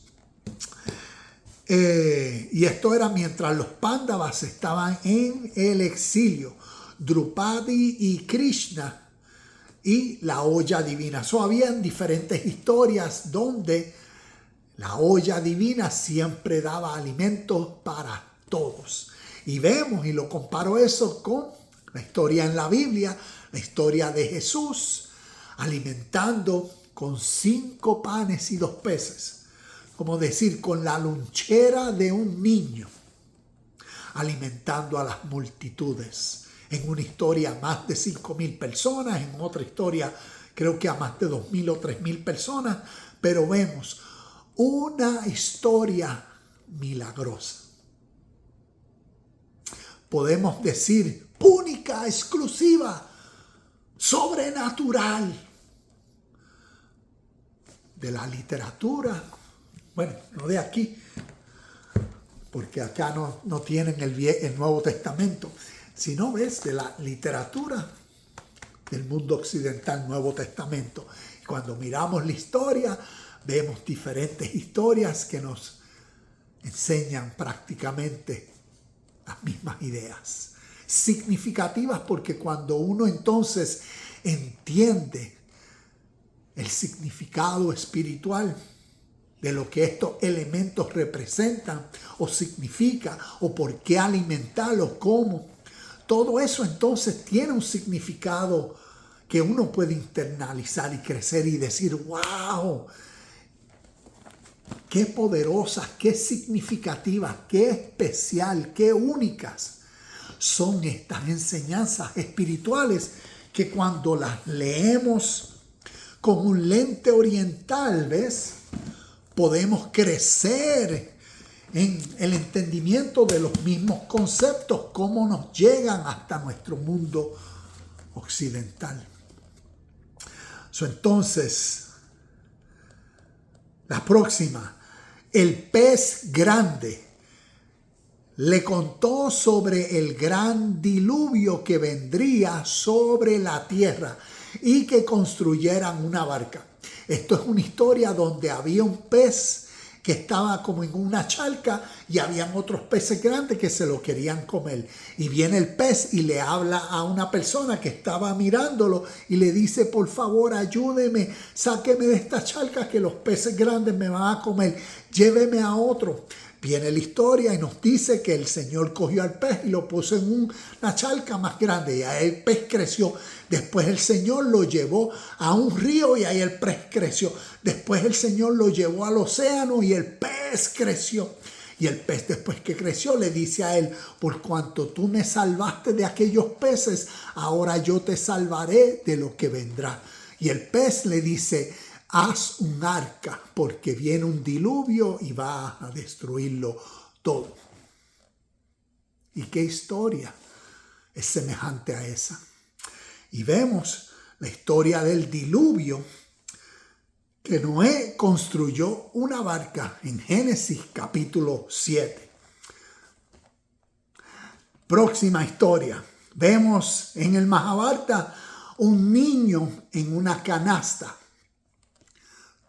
Y esto era mientras los Pándavas estaban en el exilio. Drupadi y Krishna y la olla divina. Habían diferentes historias donde la olla divina siempre daba alimentos para todos. Y vemos, y lo comparo eso con la historia en la Biblia, la historia de Jesús alimentando con 5 panes y 2 peces. Como decir, con la lonchera de un niño, alimentando a las multitudes. En una historia más de 5,000 personas, en otra historia creo que a más de 2,000 o 3,000 personas, pero vemos una historia milagrosa. Podemos decir única, exclusiva, sobrenatural de la literatura. Bueno, no de aquí, porque acá no tienen el Nuevo Testamento, sino ves de la literatura del mundo occidental, Nuevo Testamento. Y cuando miramos la historia, vemos diferentes historias que nos enseñan prácticamente las mismas ideas. Significativas porque cuando uno entonces entiende el significado espiritual, de lo que estos elementos representan o significa, o por qué alimentarlos, cómo. Todo eso entonces tiene un significado que uno puede internalizar y crecer y decir, wow, qué poderosas, qué significativas, qué especial, qué únicas son estas enseñanzas espirituales que cuando las leemos con un lente oriental, ¿ves? Podemos crecer en el entendimiento de los mismos conceptos, cómo nos llegan hasta nuestro mundo occidental. Entonces, la próxima, el pez grande le contó sobre el gran diluvio que vendría sobre la tierra y que construyeran una barca. Esto es una historia donde había un pez que estaba como en una charca y habían otros peces grandes que se lo querían comer. Y viene el pez y le habla a una persona que estaba mirándolo y le dice, por favor, ayúdeme, sáqueme de esta charca que los peces grandes me van a comer, lléveme a otro. Viene la historia y nos dice que el Señor cogió al pez y lo puso en una charca más grande y ahí el pez creció. Después el Señor lo llevó a un río y ahí el pez creció. Después el Señor lo llevó al océano y el pez creció. Y el pez, después que creció, le dice a él, por cuanto tú me salvaste de aquellos peces, ahora yo te salvaré de lo que vendrá. Y el pez le dice, haz un arca porque viene un diluvio y va a destruirlo todo. ¿Y qué historia es semejante a esa? Y vemos la historia del diluvio, que Noé construyó una barca en Génesis capítulo 7. Próxima historia. Vemos en el Mahabharata un niño en una canasta.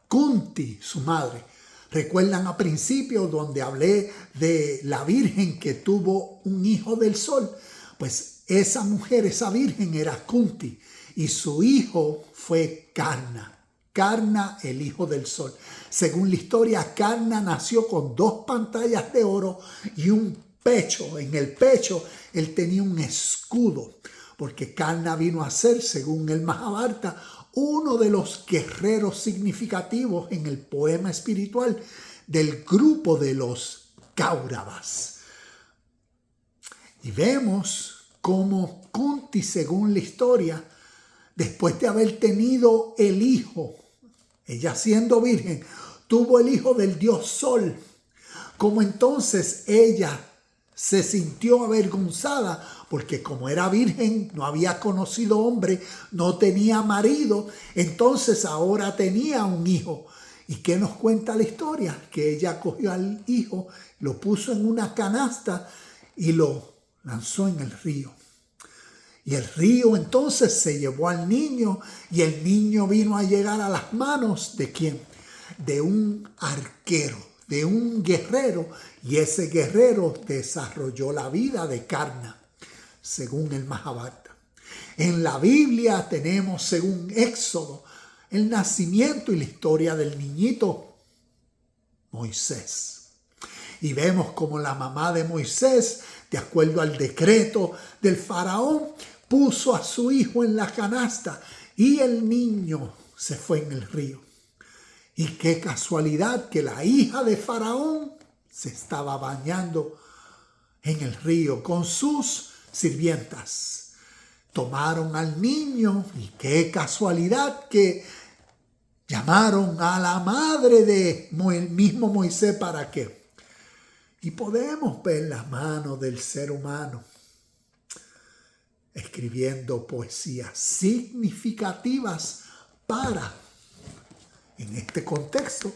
Kunti, su madre. ¿Recuerdan a principio donde hablé de la virgen que tuvo un hijo del sol? Pues esa mujer, esa virgen era Kunti y su hijo fue Karna. Karna, el hijo del sol. Según la historia, Karna nació con 2 pantallas de oro y un pecho. En el pecho él tenía un escudo, porque Karna vino a ser, según el Mahabharata, uno de los guerreros significativos en el poema espiritual del grupo de los Kauravas. Y vemos cómo Kunti, según la historia, después de haber tenido el hijo, ella siendo virgen, tuvo el hijo del dios Sol, como entonces ella se sintió avergonzada porque como era virgen, no había conocido hombre, no tenía marido, entonces ahora tenía un hijo. ¿Y qué nos cuenta la historia? Que ella cogió al hijo, lo puso en una canasta y lo lanzó en el río. Y el río entonces se llevó al niño y el niño vino a llegar a las manos ¿de quién? De un arquero, de un guerrero, y ese guerrero desarrolló la vida de Karna, según el Mahabharata. En la Biblia tenemos, según Éxodo, el nacimiento y la historia del niñito Moisés. Y vemos como la mamá de Moisés, de acuerdo al decreto del faraón, puso a su hijo en la canasta y el niño se fue en el río. Y qué casualidad que la hija de Faraón se estaba bañando en el río con sus sirvientas. Tomaron al niño y qué casualidad que llamaron a la madre de el mismo Moisés para qué. Y podemos ver las manos del ser humano escribiendo poesías significativas para, en este contexto,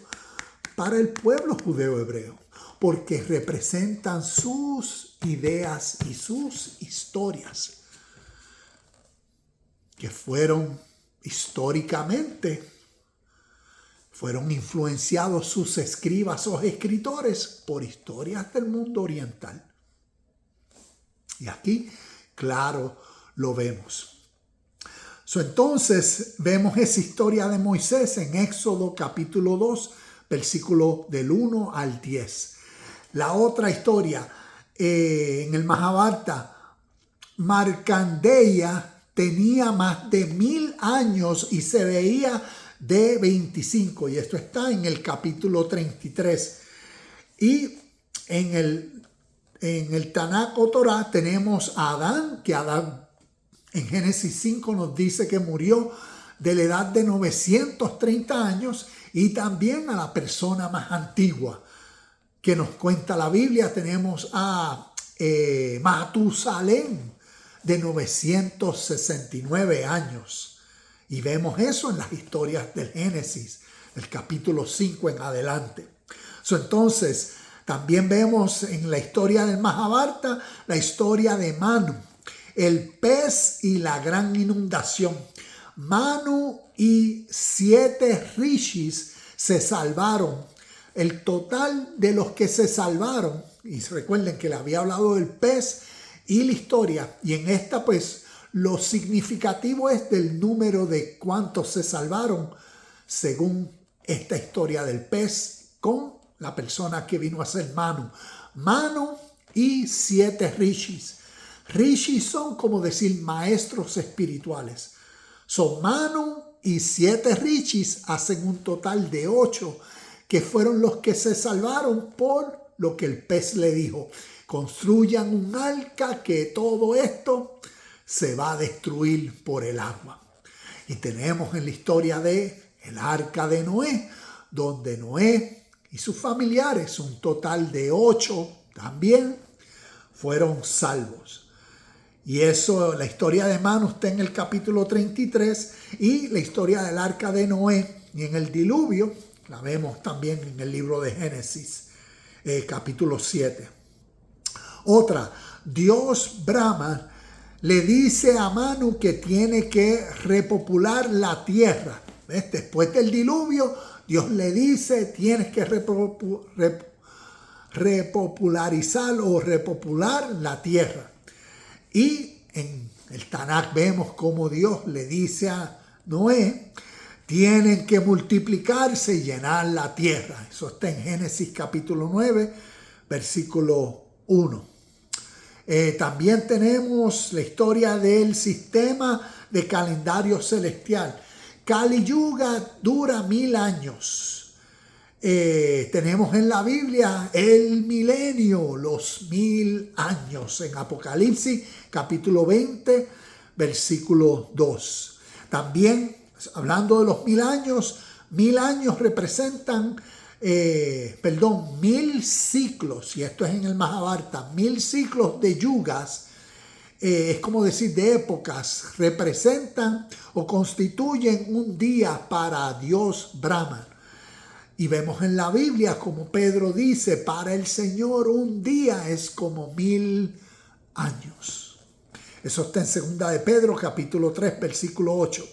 para el pueblo judeo hebreo, porque representan sus ideas y sus historias que fueron históricamente, fueron influenciados sus escribas o escritores por historias del mundo oriental. Y aquí, claro, lo vemos. Entonces, vemos esa historia de Moisés en Éxodo capítulo 2, versículo del 1 al 10. La otra historia, en el Mahabharata, Markandeya tenía más de 1000 años y se veía de 25. Y esto está en el capítulo 33. Y en el Tanakh o Torah tenemos a Adán, que Adán en Génesis 5 nos dice que murió de la edad de 930 años, y también a la persona más antigua que nos cuenta la Biblia. Tenemos a Matusalén de 969 años. Y vemos eso en las historias del Génesis, del capítulo 5 en adelante. Entonces, también vemos en la historia del Mahabharata la historia de Manu, el pez y la gran inundación. Manu y 7 rishis se salvaron. El total de los que se salvaron, y recuerden que le había hablado del pez y la historia, y en esta pues lo significativo es del número de cuántos se salvaron según esta historia del pez con la persona que vino a ser Manu. Manu y 7 rishis. Rishis son como decir maestros espirituales. Son Manu y 7 rishis, hacen un total de 8, que fueron los que se salvaron por lo que el pez le dijo. Construyan un arca que todo esto se va a destruir por el agua. Y tenemos en la historia de el arca de Noé, donde Noé y sus familiares, un total de 8 también, fueron salvos. Y eso, la historia de Manu está en el capítulo 33, y la historia del arca de Noé y en el diluvio la vemos también en el libro de Génesis, capítulo 7. Otra, Dios Brahma le dice a Manu que tiene que repopular la tierra. ¿Ves? Después del diluvio, Dios le dice, tienes que repopularizar o repopular la tierra. Y en el Tanakh vemos cómo Dios le dice a Noé, tienen que multiplicarse y llenar la tierra. Eso está en Génesis capítulo 9, versículo 1. También tenemos la historia del sistema de calendario celestial. Kali Yuga dura 1000 años. Tenemos en la Biblia el milenio, los 1000 años, en Apocalipsis capítulo 20, versículo 2. También, hablando de los 1000 años representan, 1000 ciclos, y esto es en el Mahabharata, 1000 ciclos de yugas, es como decir de épocas, representan o constituyen un día para Dios Brahman. Y vemos en la Biblia como Pedro dice, para el Señor un día es como 1000 años. Eso está en 2 de Pedro capítulo 3 versículo 8.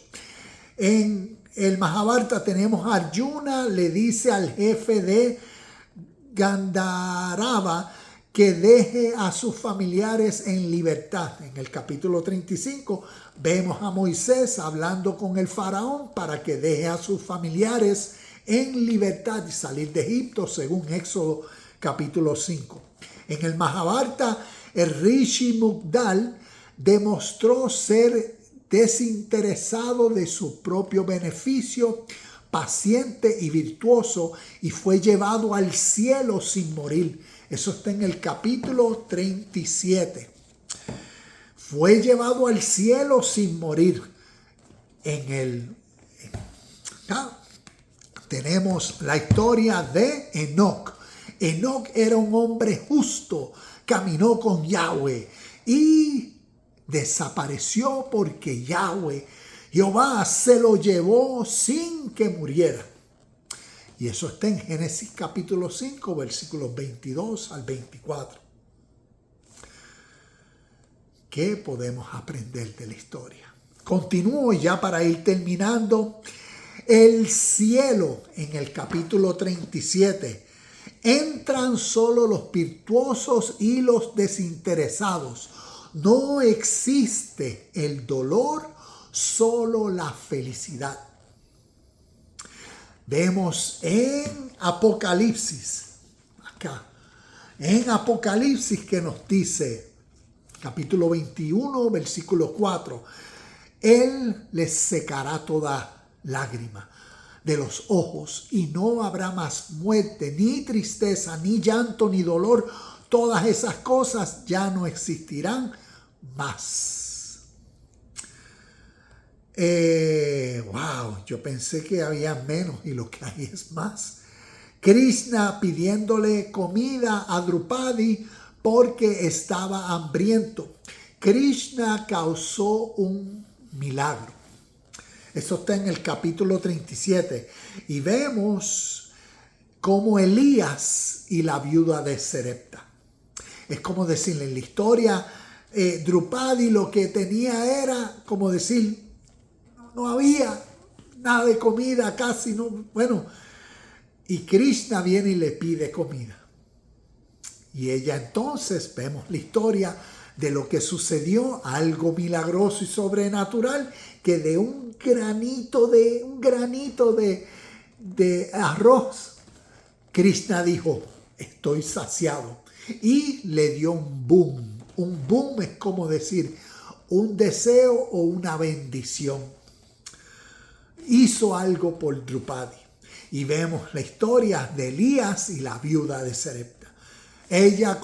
En el Mahabharata tenemos a Arjuna, le dice al jefe de Gandharva que deje a sus familiares en libertad. En el capítulo 35 vemos a Moisés hablando con el faraón para que deje a sus familiares en libertad y salir de Egipto, según Éxodo capítulo 5. En el Mahabharata, el Rishi Mugdal demostró ser desinteresado de su propio beneficio, paciente y virtuoso, y fue llevado al cielo sin morir. Eso está en el capítulo 37. Fue llevado al cielo sin morir. Tenemos la historia de Enoc. Enoc era un hombre justo, caminó con Yahweh y desapareció porque Yahweh, Jehová, se lo llevó sin que muriera. Y eso está en Génesis capítulo 5, versículos 22 al 24. ¿Qué podemos aprender de la historia? Continúo ya para ir terminando. El cielo, en el capítulo 37, entran solo los virtuosos y los desinteresados. No existe el dolor, solo la felicidad. Vemos en Apocalipsis, acá, en Apocalipsis que nos dice, capítulo 21, versículo 4, Él les secará toda lágrima de los ojos y no habrá más muerte, ni tristeza, ni llanto, ni dolor. Todas esas cosas ya no existirán más. Wow, yo pensé que había menos y lo que hay es más. Krishna pidiéndole comida a Drupadi porque estaba hambriento. Krishna causó un milagro. Eso está en el capítulo 37. Y vemos cómo Elías y la viuda de Sarepta. Es como decirle en la historia, Drupadi lo que tenía era como decir, no había nada de comida, casi no. Bueno, y Krishna viene y le pide comida. Y ella entonces, vemos la historia de lo que sucedió, algo milagroso y sobrenatural, que de un granito de arroz, Krishna dijo, estoy saciado. Y le dio un boom. Un boom es como decir un deseo o una bendición. Hizo algo por Drupadi. Y vemos la historia de Elías y la viuda de Sarepta. Ella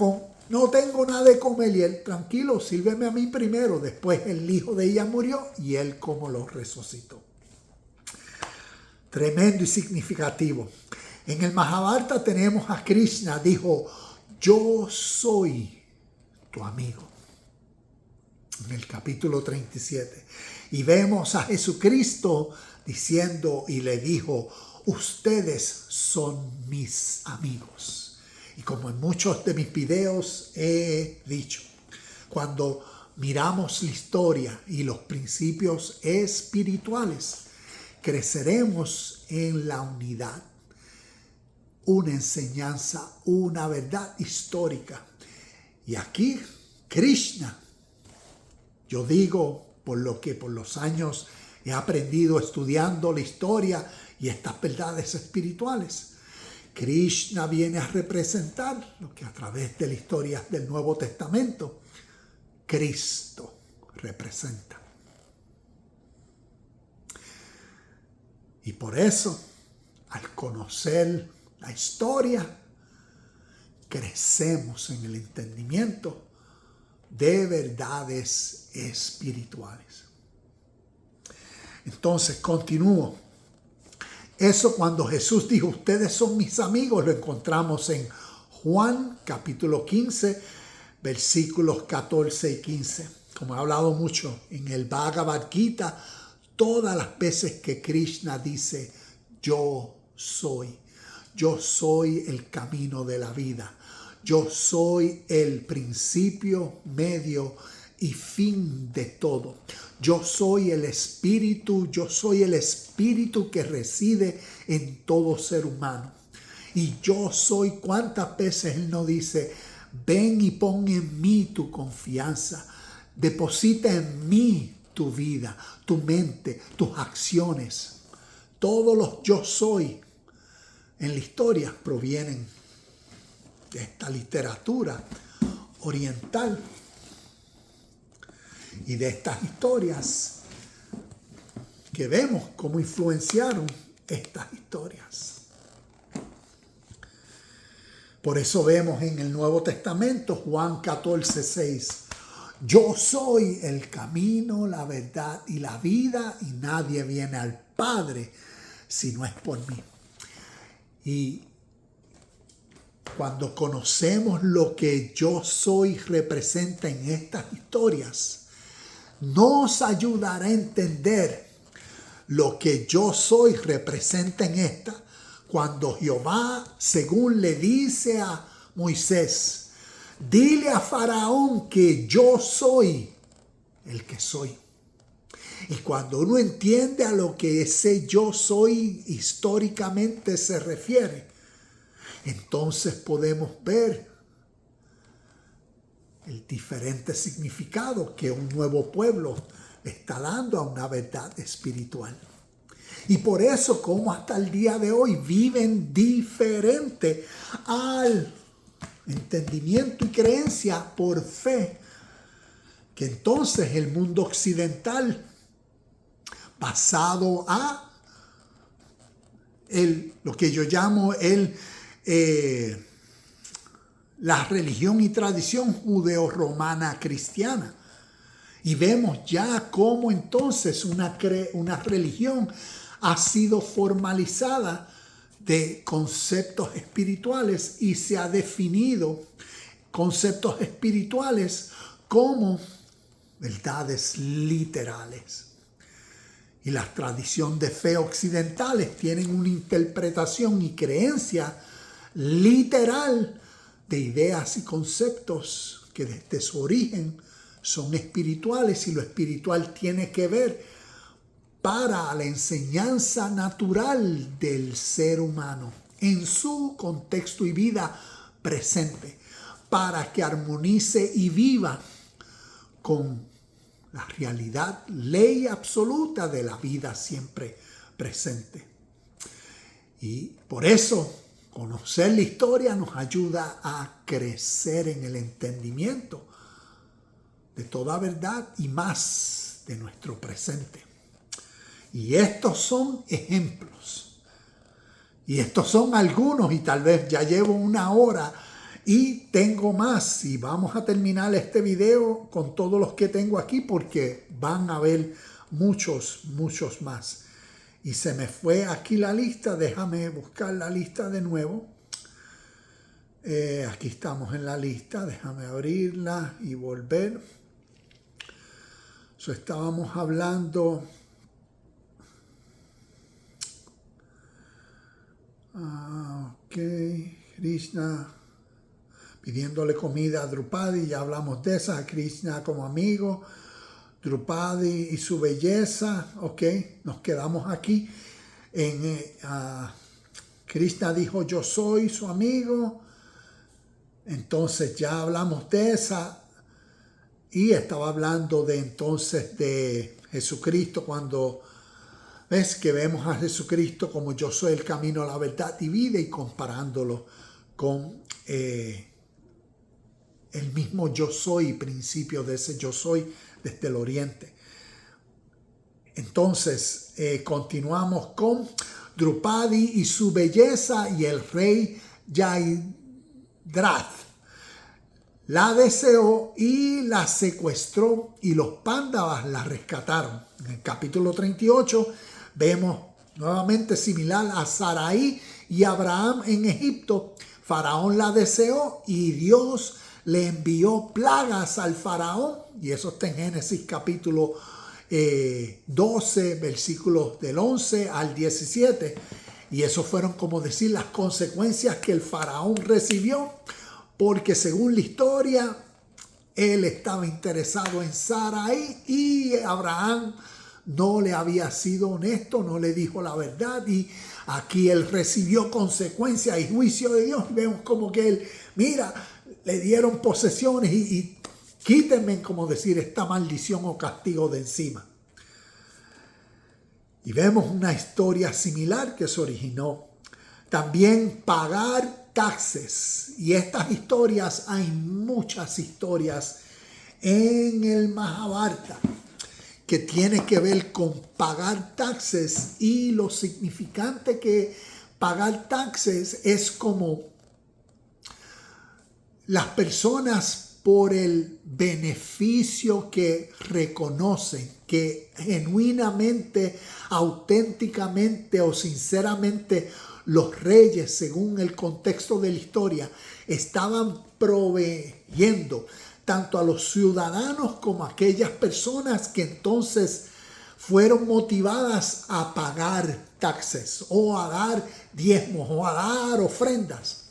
no tengo nada de comer, y él, tranquilo, sírveme a mí primero. Después el hijo de ella murió y él como lo resucitó. Tremendo y significativo. En el Mahabharata tenemos a Krishna, dijo, yo soy tu amigo. En el capítulo 37. Y vemos a Jesucristo diciendo y le dijo, ustedes son mis amigos. Y como en muchos de mis videos he dicho, cuando miramos la historia y los principios espirituales, creceremos en la unidad. Una enseñanza, una verdad histórica. Y aquí Krishna, yo digo por lo que por los años he aprendido estudiando la historia y estas verdades espirituales, Krishna viene a representar lo que a través de la historia del Nuevo Testamento Cristo representa. Y por eso, al conocer la historia, crecemos en el entendimiento de verdades espirituales. Entonces, continúo. Eso cuando Jesús dijo, ustedes son mis amigos, lo encontramos en Juan capítulo 15, versículos 14 y 15. Como he hablado mucho en el Bhagavad Gita, todas las veces que Krishna dice, yo soy el camino de la vida. Yo soy el principio, medio y fin de todo. Yo soy el espíritu que reside en todo ser humano. Y yo soy, ¿cuántas veces Él nos dice, ven y pon en mí tu confianza, deposita en mí tu vida, tu mente, tus acciones? Todos los yo soy en la historia provienen de esta literatura oriental y de estas historias que vemos cómo influenciaron estas historias. Por eso vemos en el Nuevo Testamento, Juan 14, 6, yo soy el camino, la verdad y la vida, y nadie viene al Padre si no es por mí. Y cuando conocemos lo que yo soy representa en estas historias, nos ayudará a entender lo que yo soy representa en esta, cuando Jehová, según le dice a Moisés, dile a Faraón que yo soy el que soy. Y cuando uno entiende a lo que ese yo soy históricamente se refiere, entonces podemos ver el diferente significado que un nuevo pueblo está dando a una verdad espiritual. Y por eso, como hasta el día de hoy viven diferente al entendimiento y creencia por fe, que entonces el mundo occidental, basado a lo que yo llamo la religión y tradición judeo-romana cristiana. Y vemos ya cómo entonces una religión ha sido formalizada de conceptos espirituales y se ha definido conceptos espirituales como verdades literales. Y las tradiciones de fe occidentales tienen una interpretación y creencia literal de ideas y conceptos que desde su origen son espirituales, y lo espiritual tiene que ver para la enseñanza natural del ser humano en su contexto y vida presente, para que armonice y viva con la realidad, ley absoluta de la vida siempre presente. Y por eso conocer la historia nos ayuda a crecer en el entendimiento de toda verdad y más de nuestro presente. Y estos son ejemplos. Y estos son algunos, y tal vez ya llevo 1 hora y tengo más. Y vamos a terminar este video con todos los que tengo aquí, porque van a haber muchos más. Y se me fue aquí la lista. Déjame buscar la lista de nuevo. Aquí estamos en la lista. Déjame abrirla y volver. Estábamos hablando... ok, Krishna pidiéndole comida a Drupadi, ya hablamos de esa, a Krishna como amigo, Drupadi y su belleza. Ok, nos quedamos aquí en Krishna dijo yo soy su amigo, entonces ya hablamos de esa, y estaba hablando de entonces de Jesucristo, cuando ves que vemos a Jesucristo como yo soy el camino, la verdad y vida, y comparándolo con el mismo yo soy, principio de ese yo soy desde el oriente. Entonces continuamos con Drupadi y su belleza, y el rey Jayadratha la deseó y la secuestró, y los Pándavas la rescataron. En el capítulo 38 vemos nuevamente similar a Sarai y Abraham en Egipto. Faraón la deseó y Dios le envió plagas al faraón, y eso está en Génesis capítulo 12, versículos del 11 al 17. Y eso fueron, como decir, las consecuencias que el faraón recibió, porque según la historia, él estaba interesado en Sarai y Abraham no le había sido honesto, no le dijo la verdad, y aquí él recibió consecuencias y juicio de Dios. Vemos como que él, mira, le dieron posesiones y quítenme, como decir, esta maldición o castigo de encima. Y vemos una historia similar que se originó. También pagar taxes. Y estas historias, hay muchas historias en el Mahabharata que tiene que ver con pagar taxes, y lo significante que pagar taxes es como las personas, por el beneficio que reconocen, que genuinamente, auténticamente o sinceramente los reyes, según el contexto de la historia, estaban proveyendo tanto a los ciudadanos como a aquellas personas que entonces fueron motivadas a pagar taxes o a dar diezmos o a dar ofrendas.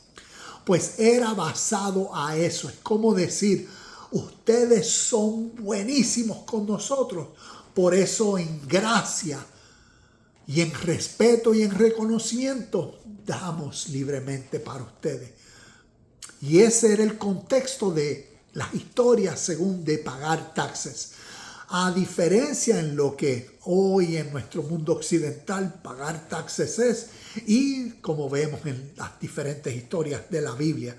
Pues era basado a eso. Es como decir, ustedes son buenísimos con nosotros, por eso en gracia y en respeto y en reconocimiento damos libremente para ustedes. Y ese era el contexto de las historias según de pagar taxes. A diferencia en lo que hoy en nuestro mundo occidental pagar taxes es, y como vemos en las diferentes historias de la Biblia.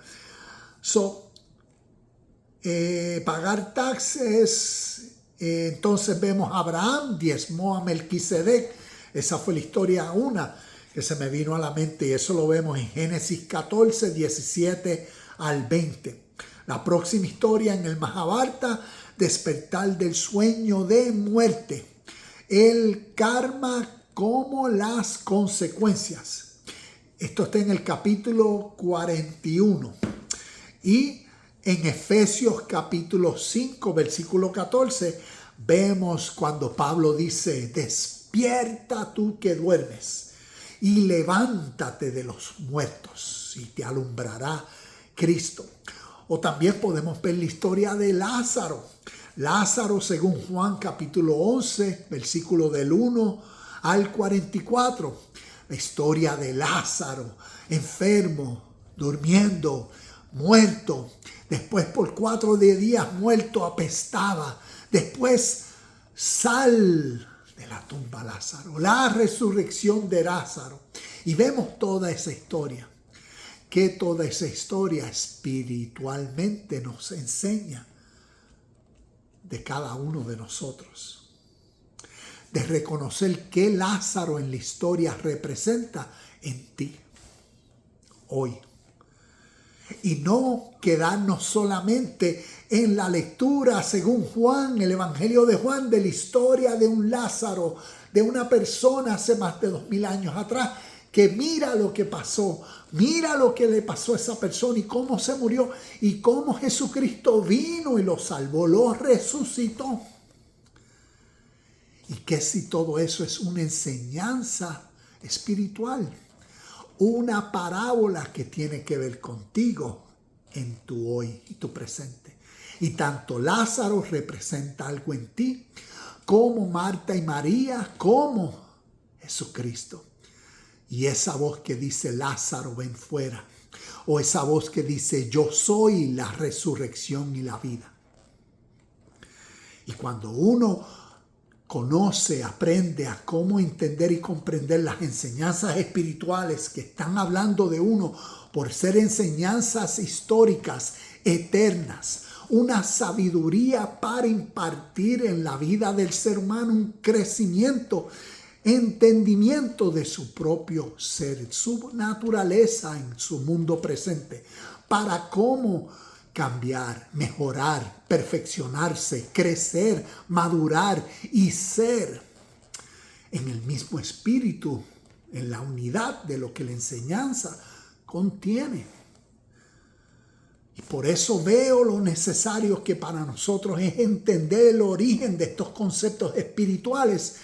Pagar taxes, entonces vemos a Abraham diezmó a Melquisedec. Esa fue la historia una que se me vino a la mente, y eso lo vemos en Génesis 14, 17 al 20. La próxima historia en el Mahabharata, despertar del sueño de muerte, el karma como las consecuencias. Esto está en el capítulo 41. Y en Efesios capítulo 5, versículo 14, vemos cuando Pablo dice: despierta tú que duermes y levántate de los muertos y te alumbrará Cristo. O también podemos ver la historia de Lázaro. Lázaro, según Juan capítulo 11, versículo del 1 al 44. La historia de Lázaro, enfermo, durmiendo, muerto. Después por 4 días muerto apestaba. Después sal de la tumba Lázaro. La resurrección de Lázaro. Y vemos toda esa historia. Que toda esa historia espiritualmente nos enseña de cada uno de nosotros. De reconocer qué Lázaro en la historia representa en ti hoy. Y no quedarnos solamente en la lectura, según Juan, el Evangelio de Juan, de la historia de un Lázaro, de una persona hace más de 2000 años atrás, que mira lo que pasó, mira lo que le pasó a esa persona y cómo se murió y cómo Jesucristo vino y lo salvó, lo resucitó. Y que si todo eso es una enseñanza espiritual, una parábola que tiene que ver contigo en tu hoy y tu presente. Y tanto Lázaro representa algo en ti, como Marta y María, como Jesucristo. Y esa voz que dice: Lázaro, ven fuera. O esa voz que dice: yo soy la resurrección y la vida. Y cuando uno conoce, aprende a cómo entender y comprender las enseñanzas espirituales que están hablando de uno por ser enseñanzas históricas, eternas, una sabiduría para impartir en la vida del ser humano un crecimiento, entendimiento de su propio ser, su naturaleza en su mundo presente, para cómo cambiar, mejorar, perfeccionarse, crecer, madurar y ser en el mismo espíritu, en la unidad de lo que la enseñanza contiene. Y por eso veo lo necesario que para nosotros es entender el origen de estos conceptos espirituales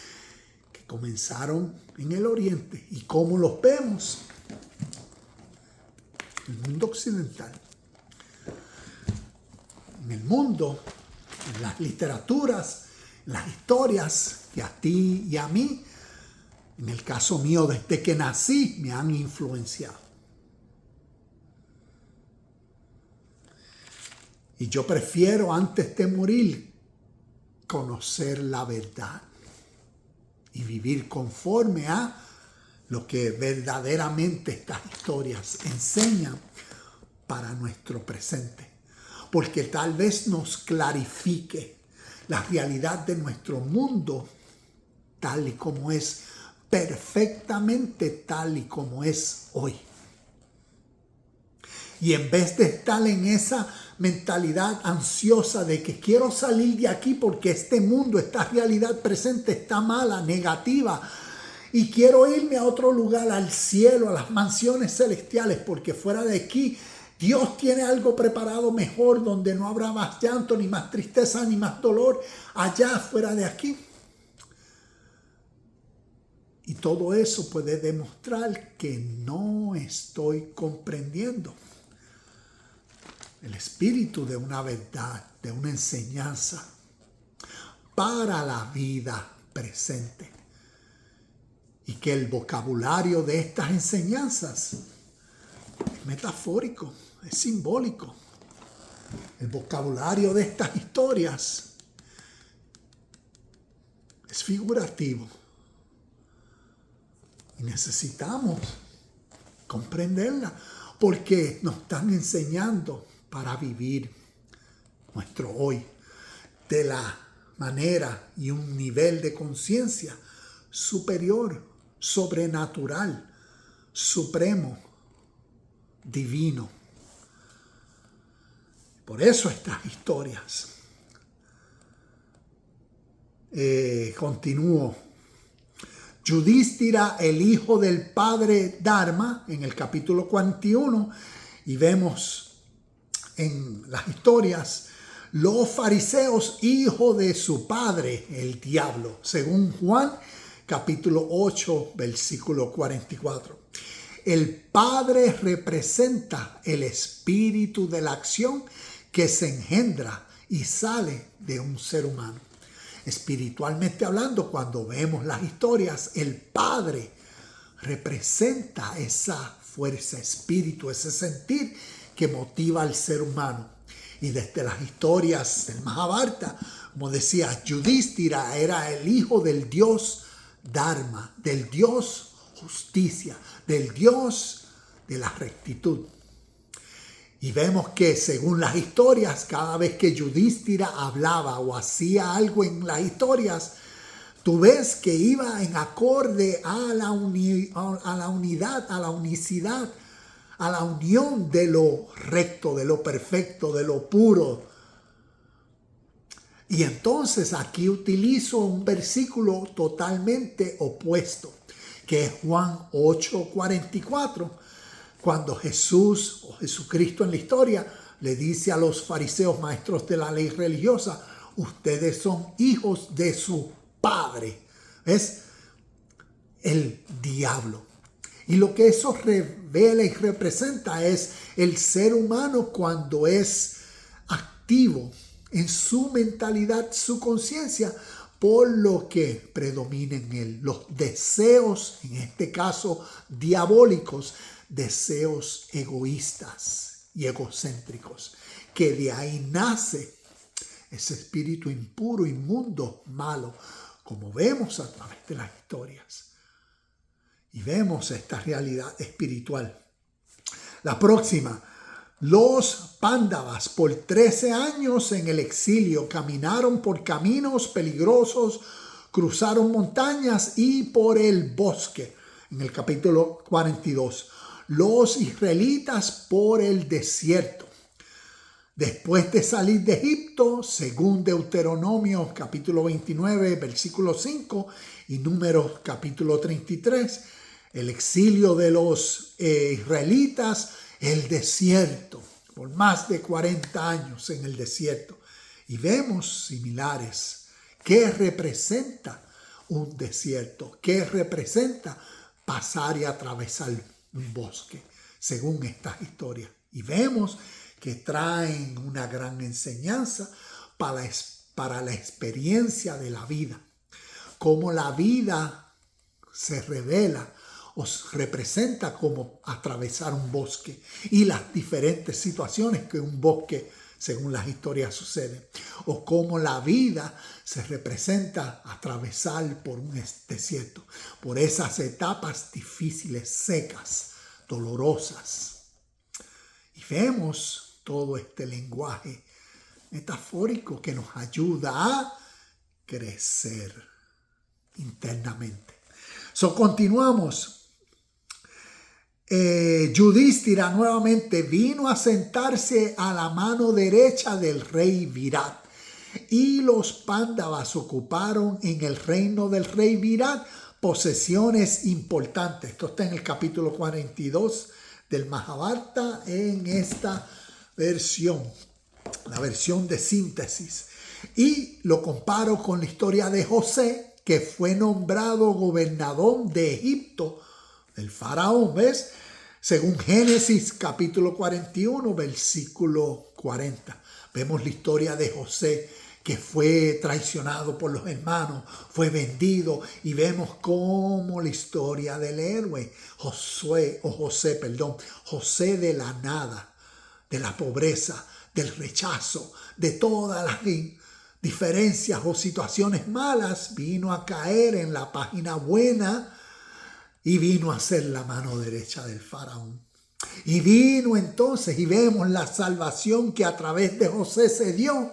que comenzaron en el Oriente y cómo los vemos en el mundo occidental. En el mundo, en las literaturas, en las historias que a ti y a mí, en el caso mío desde que nací, me han influenciado. Y yo prefiero antes de morir conocer la verdad y vivir conforme a lo que verdaderamente estas historias enseñan para nuestro presente. Porque tal vez nos clarifique la realidad de nuestro mundo tal y como es, perfectamente tal y como es hoy. Y en vez de estar en esa mentalidad ansiosa de que quiero salir de aquí porque este mundo, esta realidad presente está mala, negativa, y quiero irme a otro lugar, al cielo, a las mansiones celestiales, porque fuera de aquí Dios tiene algo preparado mejor, donde no habrá más llanto, ni más tristeza, ni más dolor, allá fuera de aquí. Y todo eso puede demostrar que no estoy comprendiendo el espíritu de una verdad, de una enseñanza para la vida presente. Y que el vocabulario de estas enseñanzas es metafórico, es simbólico. El vocabulario de estas historias es figurativo. Y necesitamos comprenderla porque nos están enseñando para vivir nuestro hoy de la manera y un nivel de conciencia superior, sobrenatural, supremo, divino. Por eso estas historias. Continúo. Yudhishthira, el hijo del padre Dharma, en el capítulo 41, y vemos en las historias los fariseos, hijo de su padre, el diablo, según Juan, capítulo 8, versículo 44. El padre representa el espíritu de la acción que se engendra y sale de un ser humano. Espiritualmente hablando, cuando vemos las historias, el Padre representa esa fuerza, espíritu, ese sentir que motiva al ser humano. Y desde las historias del Mahabharata, como decía, Yudhishthira era el hijo del dios Dharma, del dios justicia, del dios de la rectitud. Y vemos que según las historias, cada vez que Yudhishthira hablaba o hacía algo en las historias, tú ves que iba en acorde a la unidad, a la unicidad, a la unión de lo recto, de lo perfecto, de lo puro. Y entonces aquí utilizo un versículo totalmente opuesto, que es Juan 8:44. Cuando Jesús o Jesucristo en la historia le dice a los fariseos, maestros de la ley religiosa, ustedes son hijos de su padre. ¿Ves? El diablo. Y lo que eso revela y representa es el ser humano cuando es activo en su mentalidad, su conciencia, por lo que predomina en él. Los deseos, en este caso diabólicos, deseos egoístas y egocéntricos, que de ahí nace ese espíritu impuro, inmundo, malo, como vemos a través de las historias. Y vemos esta realidad espiritual. La próxima, los Pándavas por 13 años en el exilio caminaron por caminos peligrosos, cruzaron montañas y por el bosque, en el capítulo 42. Los israelitas por el desierto. Después de salir de Egipto, según Deuteronomio capítulo 29, versículo 5 y Números capítulo 33, el exilio de los israelitas, el desierto, por más de 40 años en el desierto. Y vemos similares. ¿Qué representa un desierto? ¿Qué representa pasar y atravesar un bosque? Según estas historias. Y vemos que traen una gran enseñanza para la experiencia de la vida. Cómo la vida se revela o representa como atravesar un bosque y las diferentes situaciones que un bosque, según las historias, sucede. O cómo la vida se representa atravesar por un desierto, por esas etapas difíciles, secas, dolorosas. Y vemos todo este lenguaje metafórico que nos ayuda a crecer internamente. Continuamos. Yudhishthira nuevamente vino a sentarse a la mano derecha del rey Virat y los Pándavas ocuparon en el reino del rey Virat posesiones importantes. Esto está en el capítulo 42 del Mahabharata en esta versión, la versión de síntesis. Y lo comparo con la historia de José, que fue nombrado gobernador de Egipto, del faraón, ¿ves? Según Génesis capítulo 41, versículo 40. Vemos la historia de José, que fue traicionado por los hermanos, fue vendido, y vemos cómo la historia del héroe, José de la nada, de la pobreza, del rechazo, de todas las diferencias o situaciones malas, vino a caer en la página buena y vino a ser la mano derecha del faraón. Y vino entonces y vemos la salvación que a través de José se dio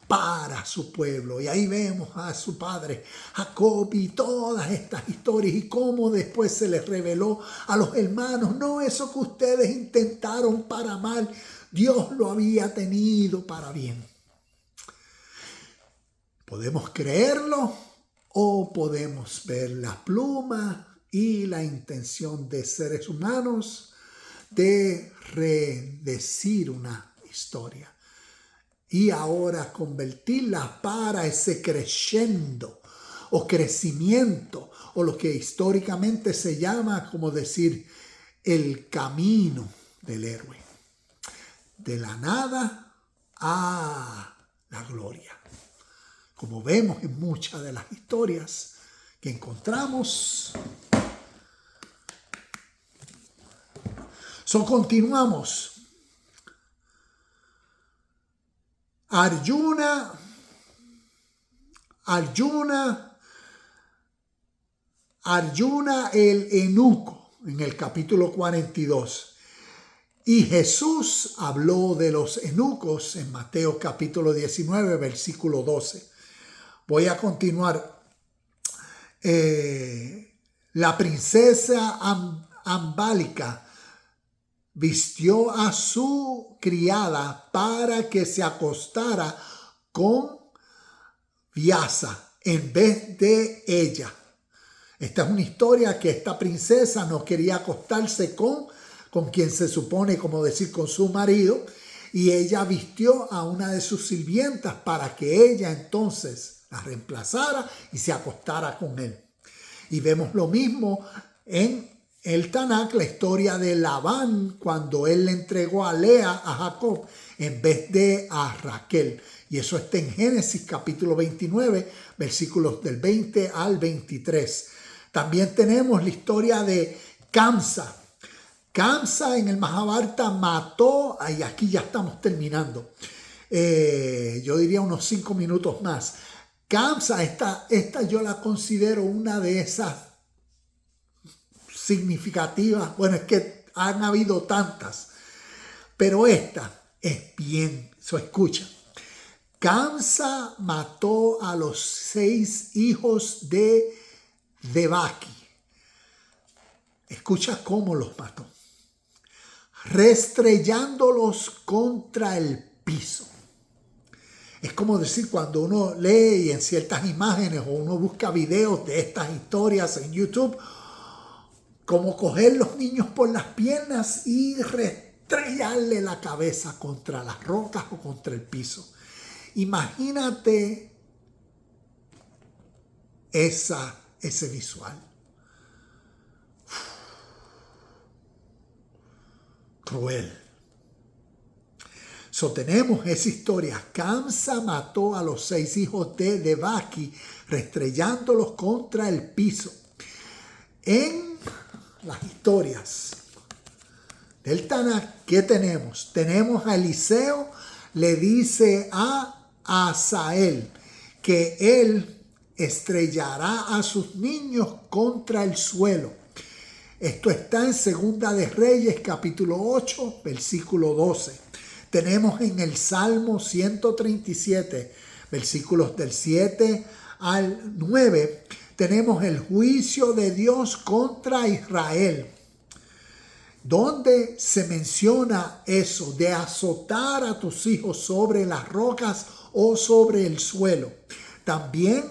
para su pueblo. Y ahí vemos a su padre Jacob y todas estas historias y cómo después se les reveló a los hermanos: no, eso que ustedes intentaron para mal, Dios lo había tenido para bien. Podemos creerlo o podemos ver la pluma y la intención de seres humanos de redecir una historia y ahora convertirla para ese crescendo o crecimiento, o lo que históricamente se llama, como decir, el camino del héroe, de la nada a la gloria, como vemos en muchas de las historias que encontramos. Continuamos. Arjuna el eunuco, en el capítulo 42. Y Jesús habló de los eunucos en Mateo capítulo 19, versículo 12. Voy a continuar. La princesa Ambálica vistió a su criada para que se acostara con Vyasa en vez de ella. Esta es una historia que esta princesa no quería acostarse con quien se supone, como decir, con su marido, y ella vistió a una de sus sirvientas para que ella entonces la reemplazara y se acostara con él. Y vemos lo mismo en el Tanakh, la historia de Labán, cuando él le entregó a Lea a Jacob en vez de a Raquel. Y eso está en Génesis capítulo 29, versículos del 20 al 23. También tenemos la historia de Kamsa. Kamsa en el Mahabharata mató, y aquí ya estamos terminando, yo diría unos 5 minutos más. Kamsa, esta yo la considero una de esas significativas. Bueno, es que han habido tantas, pero esta es bien. Escucha. Kamsa mató a los 6 hijos de Devaki. Escucha cómo los mató. Restrellándolos contra el piso. Es como decir, cuando uno lee y en ciertas imágenes o uno busca videos de estas historias en YouTube, como coger los niños por las piernas y restrellarle la cabeza contra las rocas o contra el piso. Imagínate ese visual. Cruel. Tenemos esa historia. Kamsa mató a los 6 hijos de Devaki, restrellándolos contra el piso. En las historias del Tanakh, ¿qué tenemos? Tenemos a Eliseo, le dice a Asael que él estrellará a sus niños contra el suelo. Esto está en Segunda de Reyes, capítulo 8, versículo 12. Tenemos en el Salmo 137, versículos del 7 al 9, tenemos el juicio de Dios contra Israel, donde se menciona eso de azotar a tus hijos sobre las rocas o sobre el suelo. También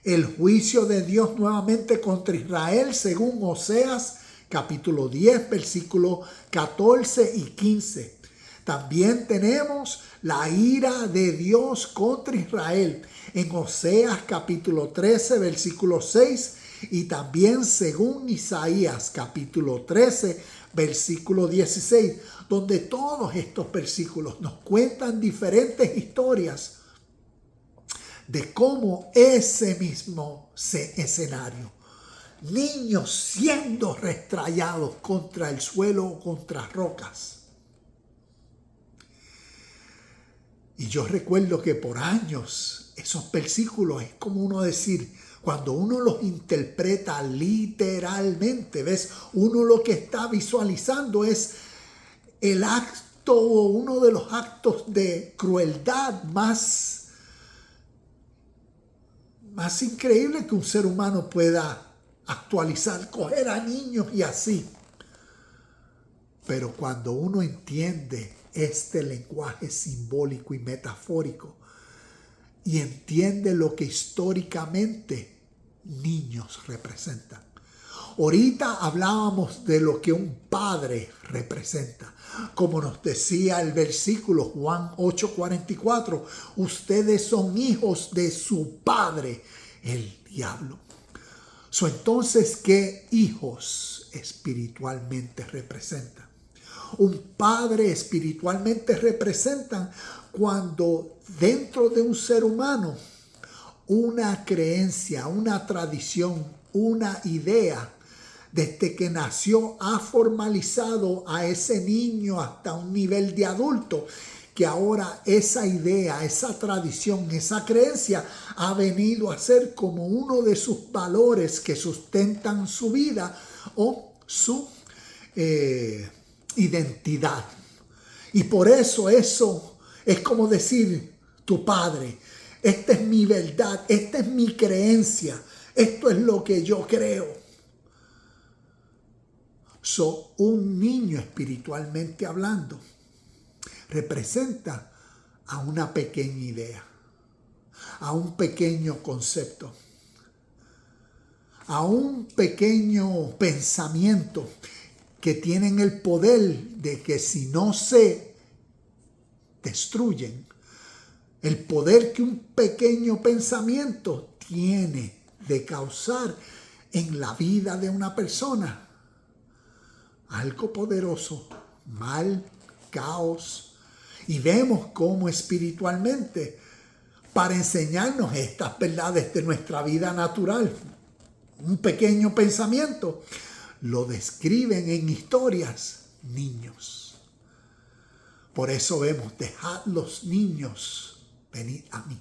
el juicio de Dios nuevamente contra Israel, según Oseas, capítulo 10, versículos 14 y 15. También tenemos la ira de Dios contra Israel en Oseas capítulo 13, versículo 6, y también según Isaías capítulo 13, versículo 16, donde todos estos versículos nos cuentan diferentes historias de cómo ese mismo escenario, niños siendo restrayados contra el suelo o contra rocas. Y yo recuerdo que por años esos versículos es como uno decir, cuando uno los interpreta literalmente, ¿ves? Uno lo que está visualizando es el acto o uno de los actos de crueldad más increíble que un ser humano pueda actualizar, coger a niños y así. Pero cuando uno entiende este lenguaje simbólico y metafórico y entiende lo que históricamente niños representan. Ahorita hablábamos de lo que un padre representa. Como nos decía el versículo Juan 8:44, ustedes son hijos de su padre, el diablo. Entonces, ¿qué hijos espiritualmente representan? Un padre espiritualmente representan cuando dentro de un ser humano una creencia, una tradición, una idea, desde que nació ha formalizado a ese niño hasta un nivel de adulto, que ahora esa idea, esa tradición, esa creencia ha venido a ser como uno de sus valores que sustentan su vida o su identidad. Y por eso es como decir, tu padre, esta es mi verdad, esta es mi creencia, esto es lo que yo creo. Un niño espiritualmente hablando representa a una pequeña idea, a un pequeño concepto, a un pequeño pensamiento que tienen el poder de que si no se destruyen, el poder que un pequeño pensamiento tiene de causar en la vida de una persona, algo poderoso, mal, caos. Y vemos cómo espiritualmente, para enseñarnos estas verdades de nuestra vida natural, un pequeño pensamiento, lo describen en historias niños. Por eso vemos, dejad los niños, venid a mí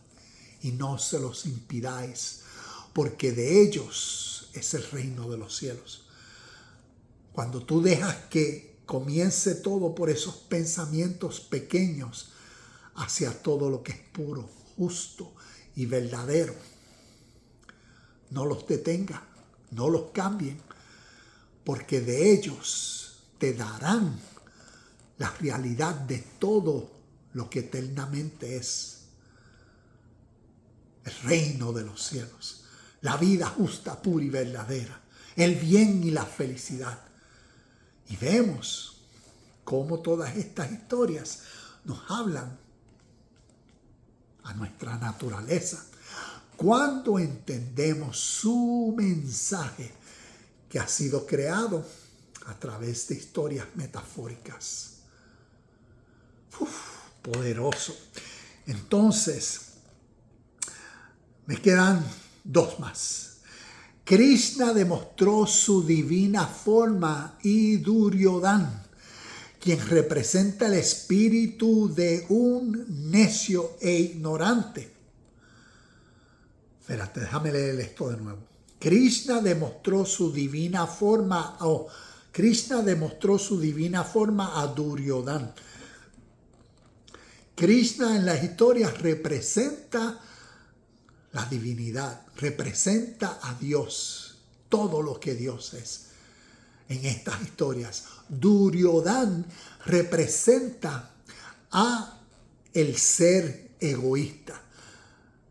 y no se los impidáis, porque de ellos es el reino de los cielos. Cuando tú dejas que comience todo por esos pensamientos pequeños hacia todo lo que es puro, justo y verdadero, no los detengas, no los cambien, porque de ellos te darán la realidad de todo lo que eternamente es el reino de los cielos, la vida justa, pura y verdadera, el bien y la felicidad. Y vemos cómo todas estas historias nos hablan a nuestra naturaleza cuando entendemos su mensaje que ha sido creado a través de historias metafóricas. Poderoso. Entonces, me quedan dos más. Krishna demostró su divina forma y Duryodhana, quien representa el espíritu de un necio e ignorante. Espérate, déjame leer esto de nuevo. Krishna demostró su divina forma a Duryodhana. Krishna en las historias representa la divinidad, representa a Dios, todo lo que Dios es en estas historias. Duryodhana representa a el ser egoísta.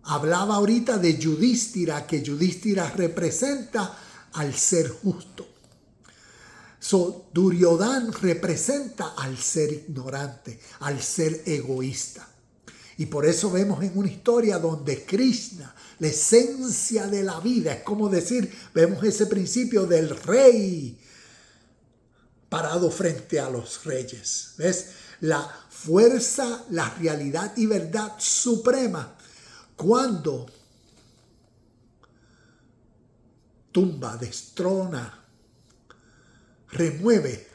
Hablaba ahorita de Yudhishthira, que Yudhishthira representa al ser justo. Duryodhana representa al ser ignorante, al ser egoísta. Y por eso vemos en una historia donde Krishna, la esencia de la vida, es como decir, vemos ese principio del rey parado frente a los reyes. ¿Ves? La fuerza, la realidad y verdad suprema cuando tumba, destrona, remueve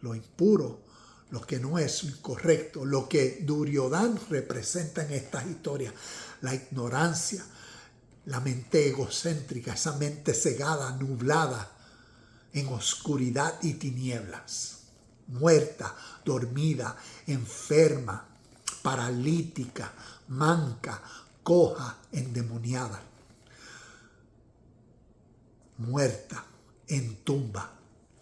lo impuro, lo que no es incorrecto, lo que Duryodhana representa en estas historias, la ignorancia, la mente egocéntrica, esa mente cegada, nublada en oscuridad y tinieblas, muerta, dormida, enferma, paralítica, manca, coja, endemoniada, muerta en tumba.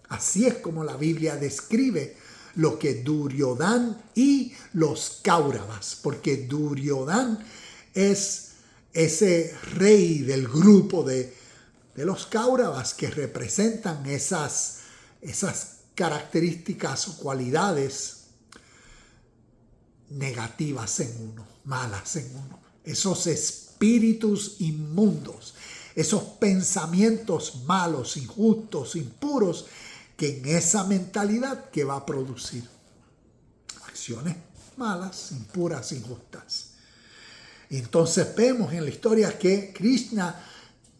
Así es como la Biblia describe lo que Duryodhana y los Kauravas, porque Duryodhana es ese rey del grupo de los Kauravas que representan esas características o cualidades negativas en uno, malas en uno, esos espíritus inmundos, esos pensamientos malos, injustos, impuros, que en esa mentalidad que va a producir acciones malas, impuras, injustas. Entonces vemos en la historia que Krishna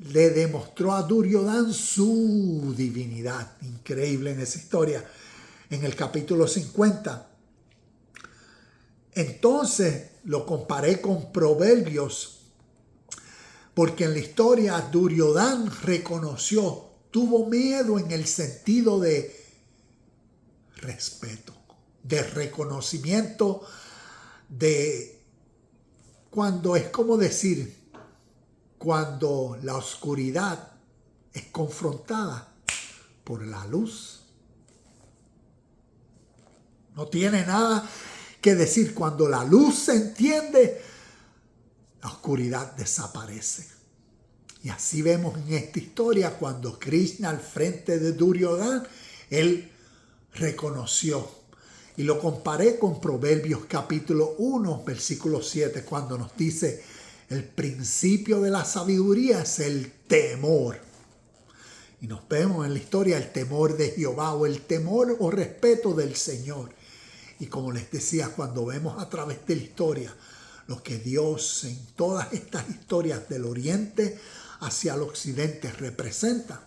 le demostró a Duryodhana su divinidad. Increíble en esa historia. En el capítulo 50. Entonces lo comparé con Proverbios, porque en la historia Duryodhana reconoció, tuvo miedo en el sentido de respeto, de reconocimiento, de cuando es como decir, cuando la oscuridad es confrontada por la luz. No tiene nada que decir. Cuando la luz se entiende, la oscuridad desaparece. Y así vemos en esta historia cuando Krishna al frente de Duryodhana, él reconoció. Y lo comparé con Proverbios capítulo 1, versículo 7, cuando nos dice, el principio de la sabiduría es el temor. Y nos vemos en la historia el temor de Jehová o el temor o respeto del Señor. Y como les decía, cuando vemos a través de la historia lo que Dios en todas estas historias del oriente hacia el occidente representa,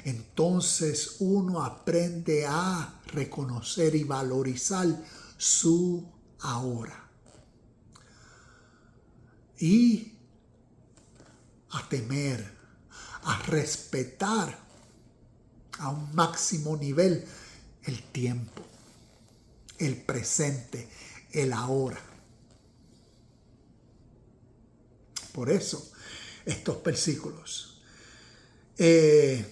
entonces uno aprende a reconocer y valorizar su ahora. Y a temer, a respetar a un máximo nivel el tiempo, el presente, el ahora. Por eso, estos versículos. El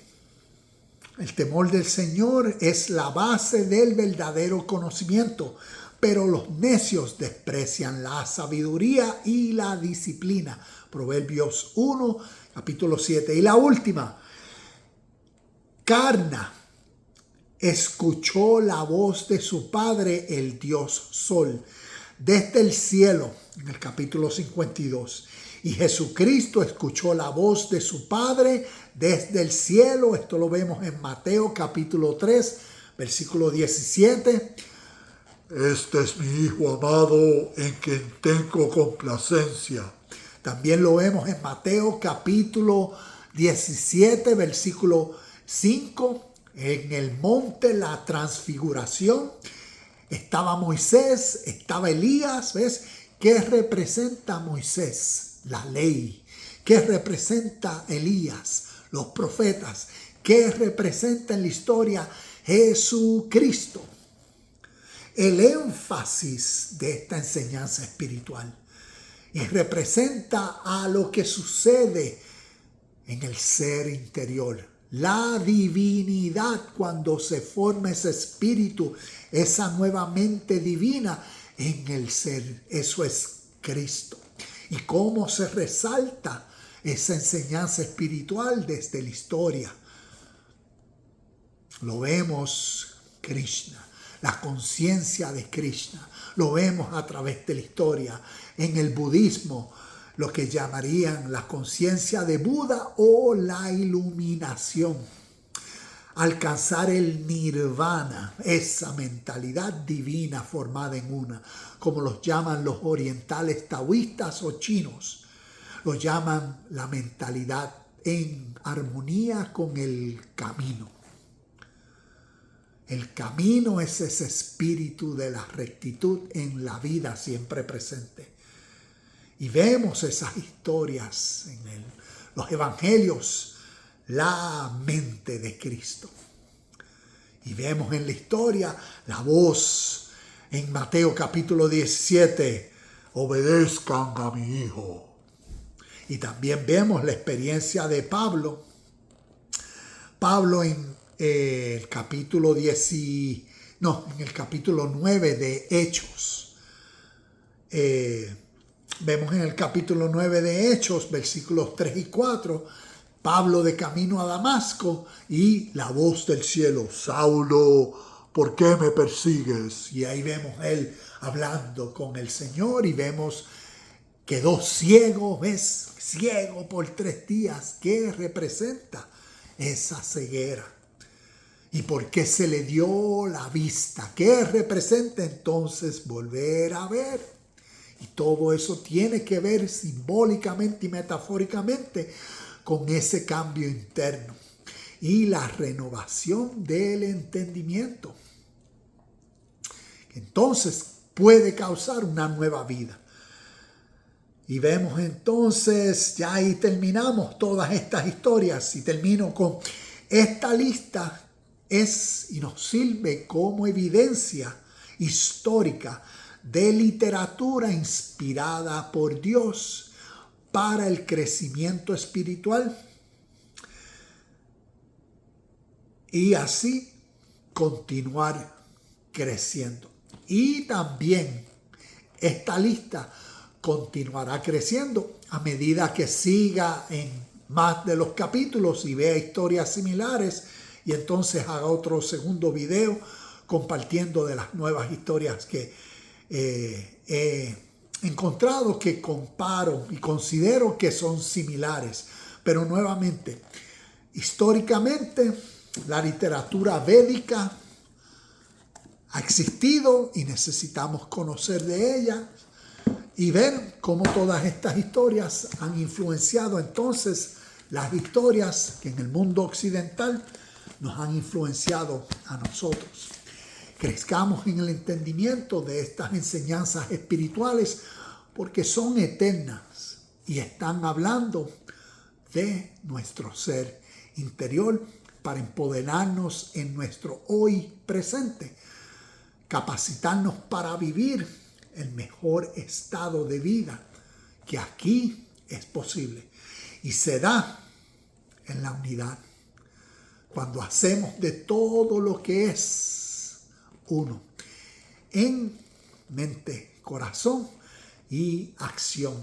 temor del Señor es la base del verdadero conocimiento, pero los necios desprecian la sabiduría y la disciplina. Proverbios 1, capítulo 7. Y la última, Karna escuchó la voz de su padre, el dios Sol, desde el cielo, en el capítulo 52. Y Jesucristo escuchó la voz de su Padre desde el cielo. Esto lo vemos en Mateo capítulo 3, versículo 17. Este es mi Hijo amado en quien tengo complacencia. También lo vemos en Mateo capítulo 17, versículo 5. En el monte la transfiguración estaba Moisés, estaba Elías. ¿Ves? ¿Qué representa Moisés? La ley. ¿Qué representa Elías? Los profetas. ¿Qué representa en la historia? Jesucristo. El énfasis de esta enseñanza espiritual. Y representa a lo que sucede en el ser interior. La divinidad, cuando se forma ese espíritu, esa nueva mente divina en el ser. Eso es Cristo. Y cómo se resalta esa enseñanza espiritual desde la historia. Lo vemos Krishna, la conciencia de Krishna. Lo vemos a través de la historia. En el budismo, lo que llamarían la conciencia de Buda o la iluminación. Alcanzar el nirvana, esa mentalidad divina formada en una, como los llaman los orientales taoístas o chinos. Lo llaman la mentalidad en armonía con el camino. El camino es ese espíritu de la rectitud en la vida siempre presente. Y vemos esas historias en los evangelios, la mente de Cristo. Y vemos en la historia la voz en Mateo capítulo 17, obedezcan a mi Hijo. Y también vemos la experiencia de Pablo. Pablo en el capítulo 9 de Hechos. Vemos en el capítulo 9 de Hechos, versículos 3 y 4, Pablo de camino a Damasco y la voz del cielo, Saulo, ¿por qué me persigues? Y ahí vemos él hablando con el Señor y vemos quedó ciego, ¿ves? Ciego por 3 días. ¿Qué representa esa ceguera? ¿Y por qué se le dio la vista? ¿Qué representa entonces volver a ver? Y todo eso tiene que ver simbólicamente y metafóricamente con ese cambio interno y la renovación del entendimiento. Entonces puede causar una nueva vida. Y vemos entonces, ya ahí terminamos todas estas historias y termino con esta lista y nos sirve como evidencia histórica de literatura inspirada por Dios para el crecimiento espiritual y así continuar creciendo. Y también esta lista continuará creciendo a medida que siga en más de los capítulos y vea historias similares y entonces haga otro segundo video compartiendo de las nuevas historias que he encontrado, que comparo y considero que son similares. Pero nuevamente, históricamente, la literatura védica ha existido y necesitamos conocer de ella y ver cómo todas estas historias han influenciado entonces las historias que en el mundo occidental nos han influenciado a nosotros. Crezcamos en el entendimiento de estas enseñanzas espirituales porque son eternas y están hablando de nuestro ser interior para empoderarnos en nuestro hoy presente, capacitarnos para vivir el mejor estado de vida que aquí es posible y se da en la unidad cuando hacemos de todo lo que es uno en mente, corazón y acción.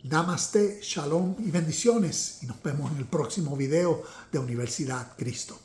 Namaste, shalom y bendiciones y nos vemos en el próximo video de Universidad Cristo.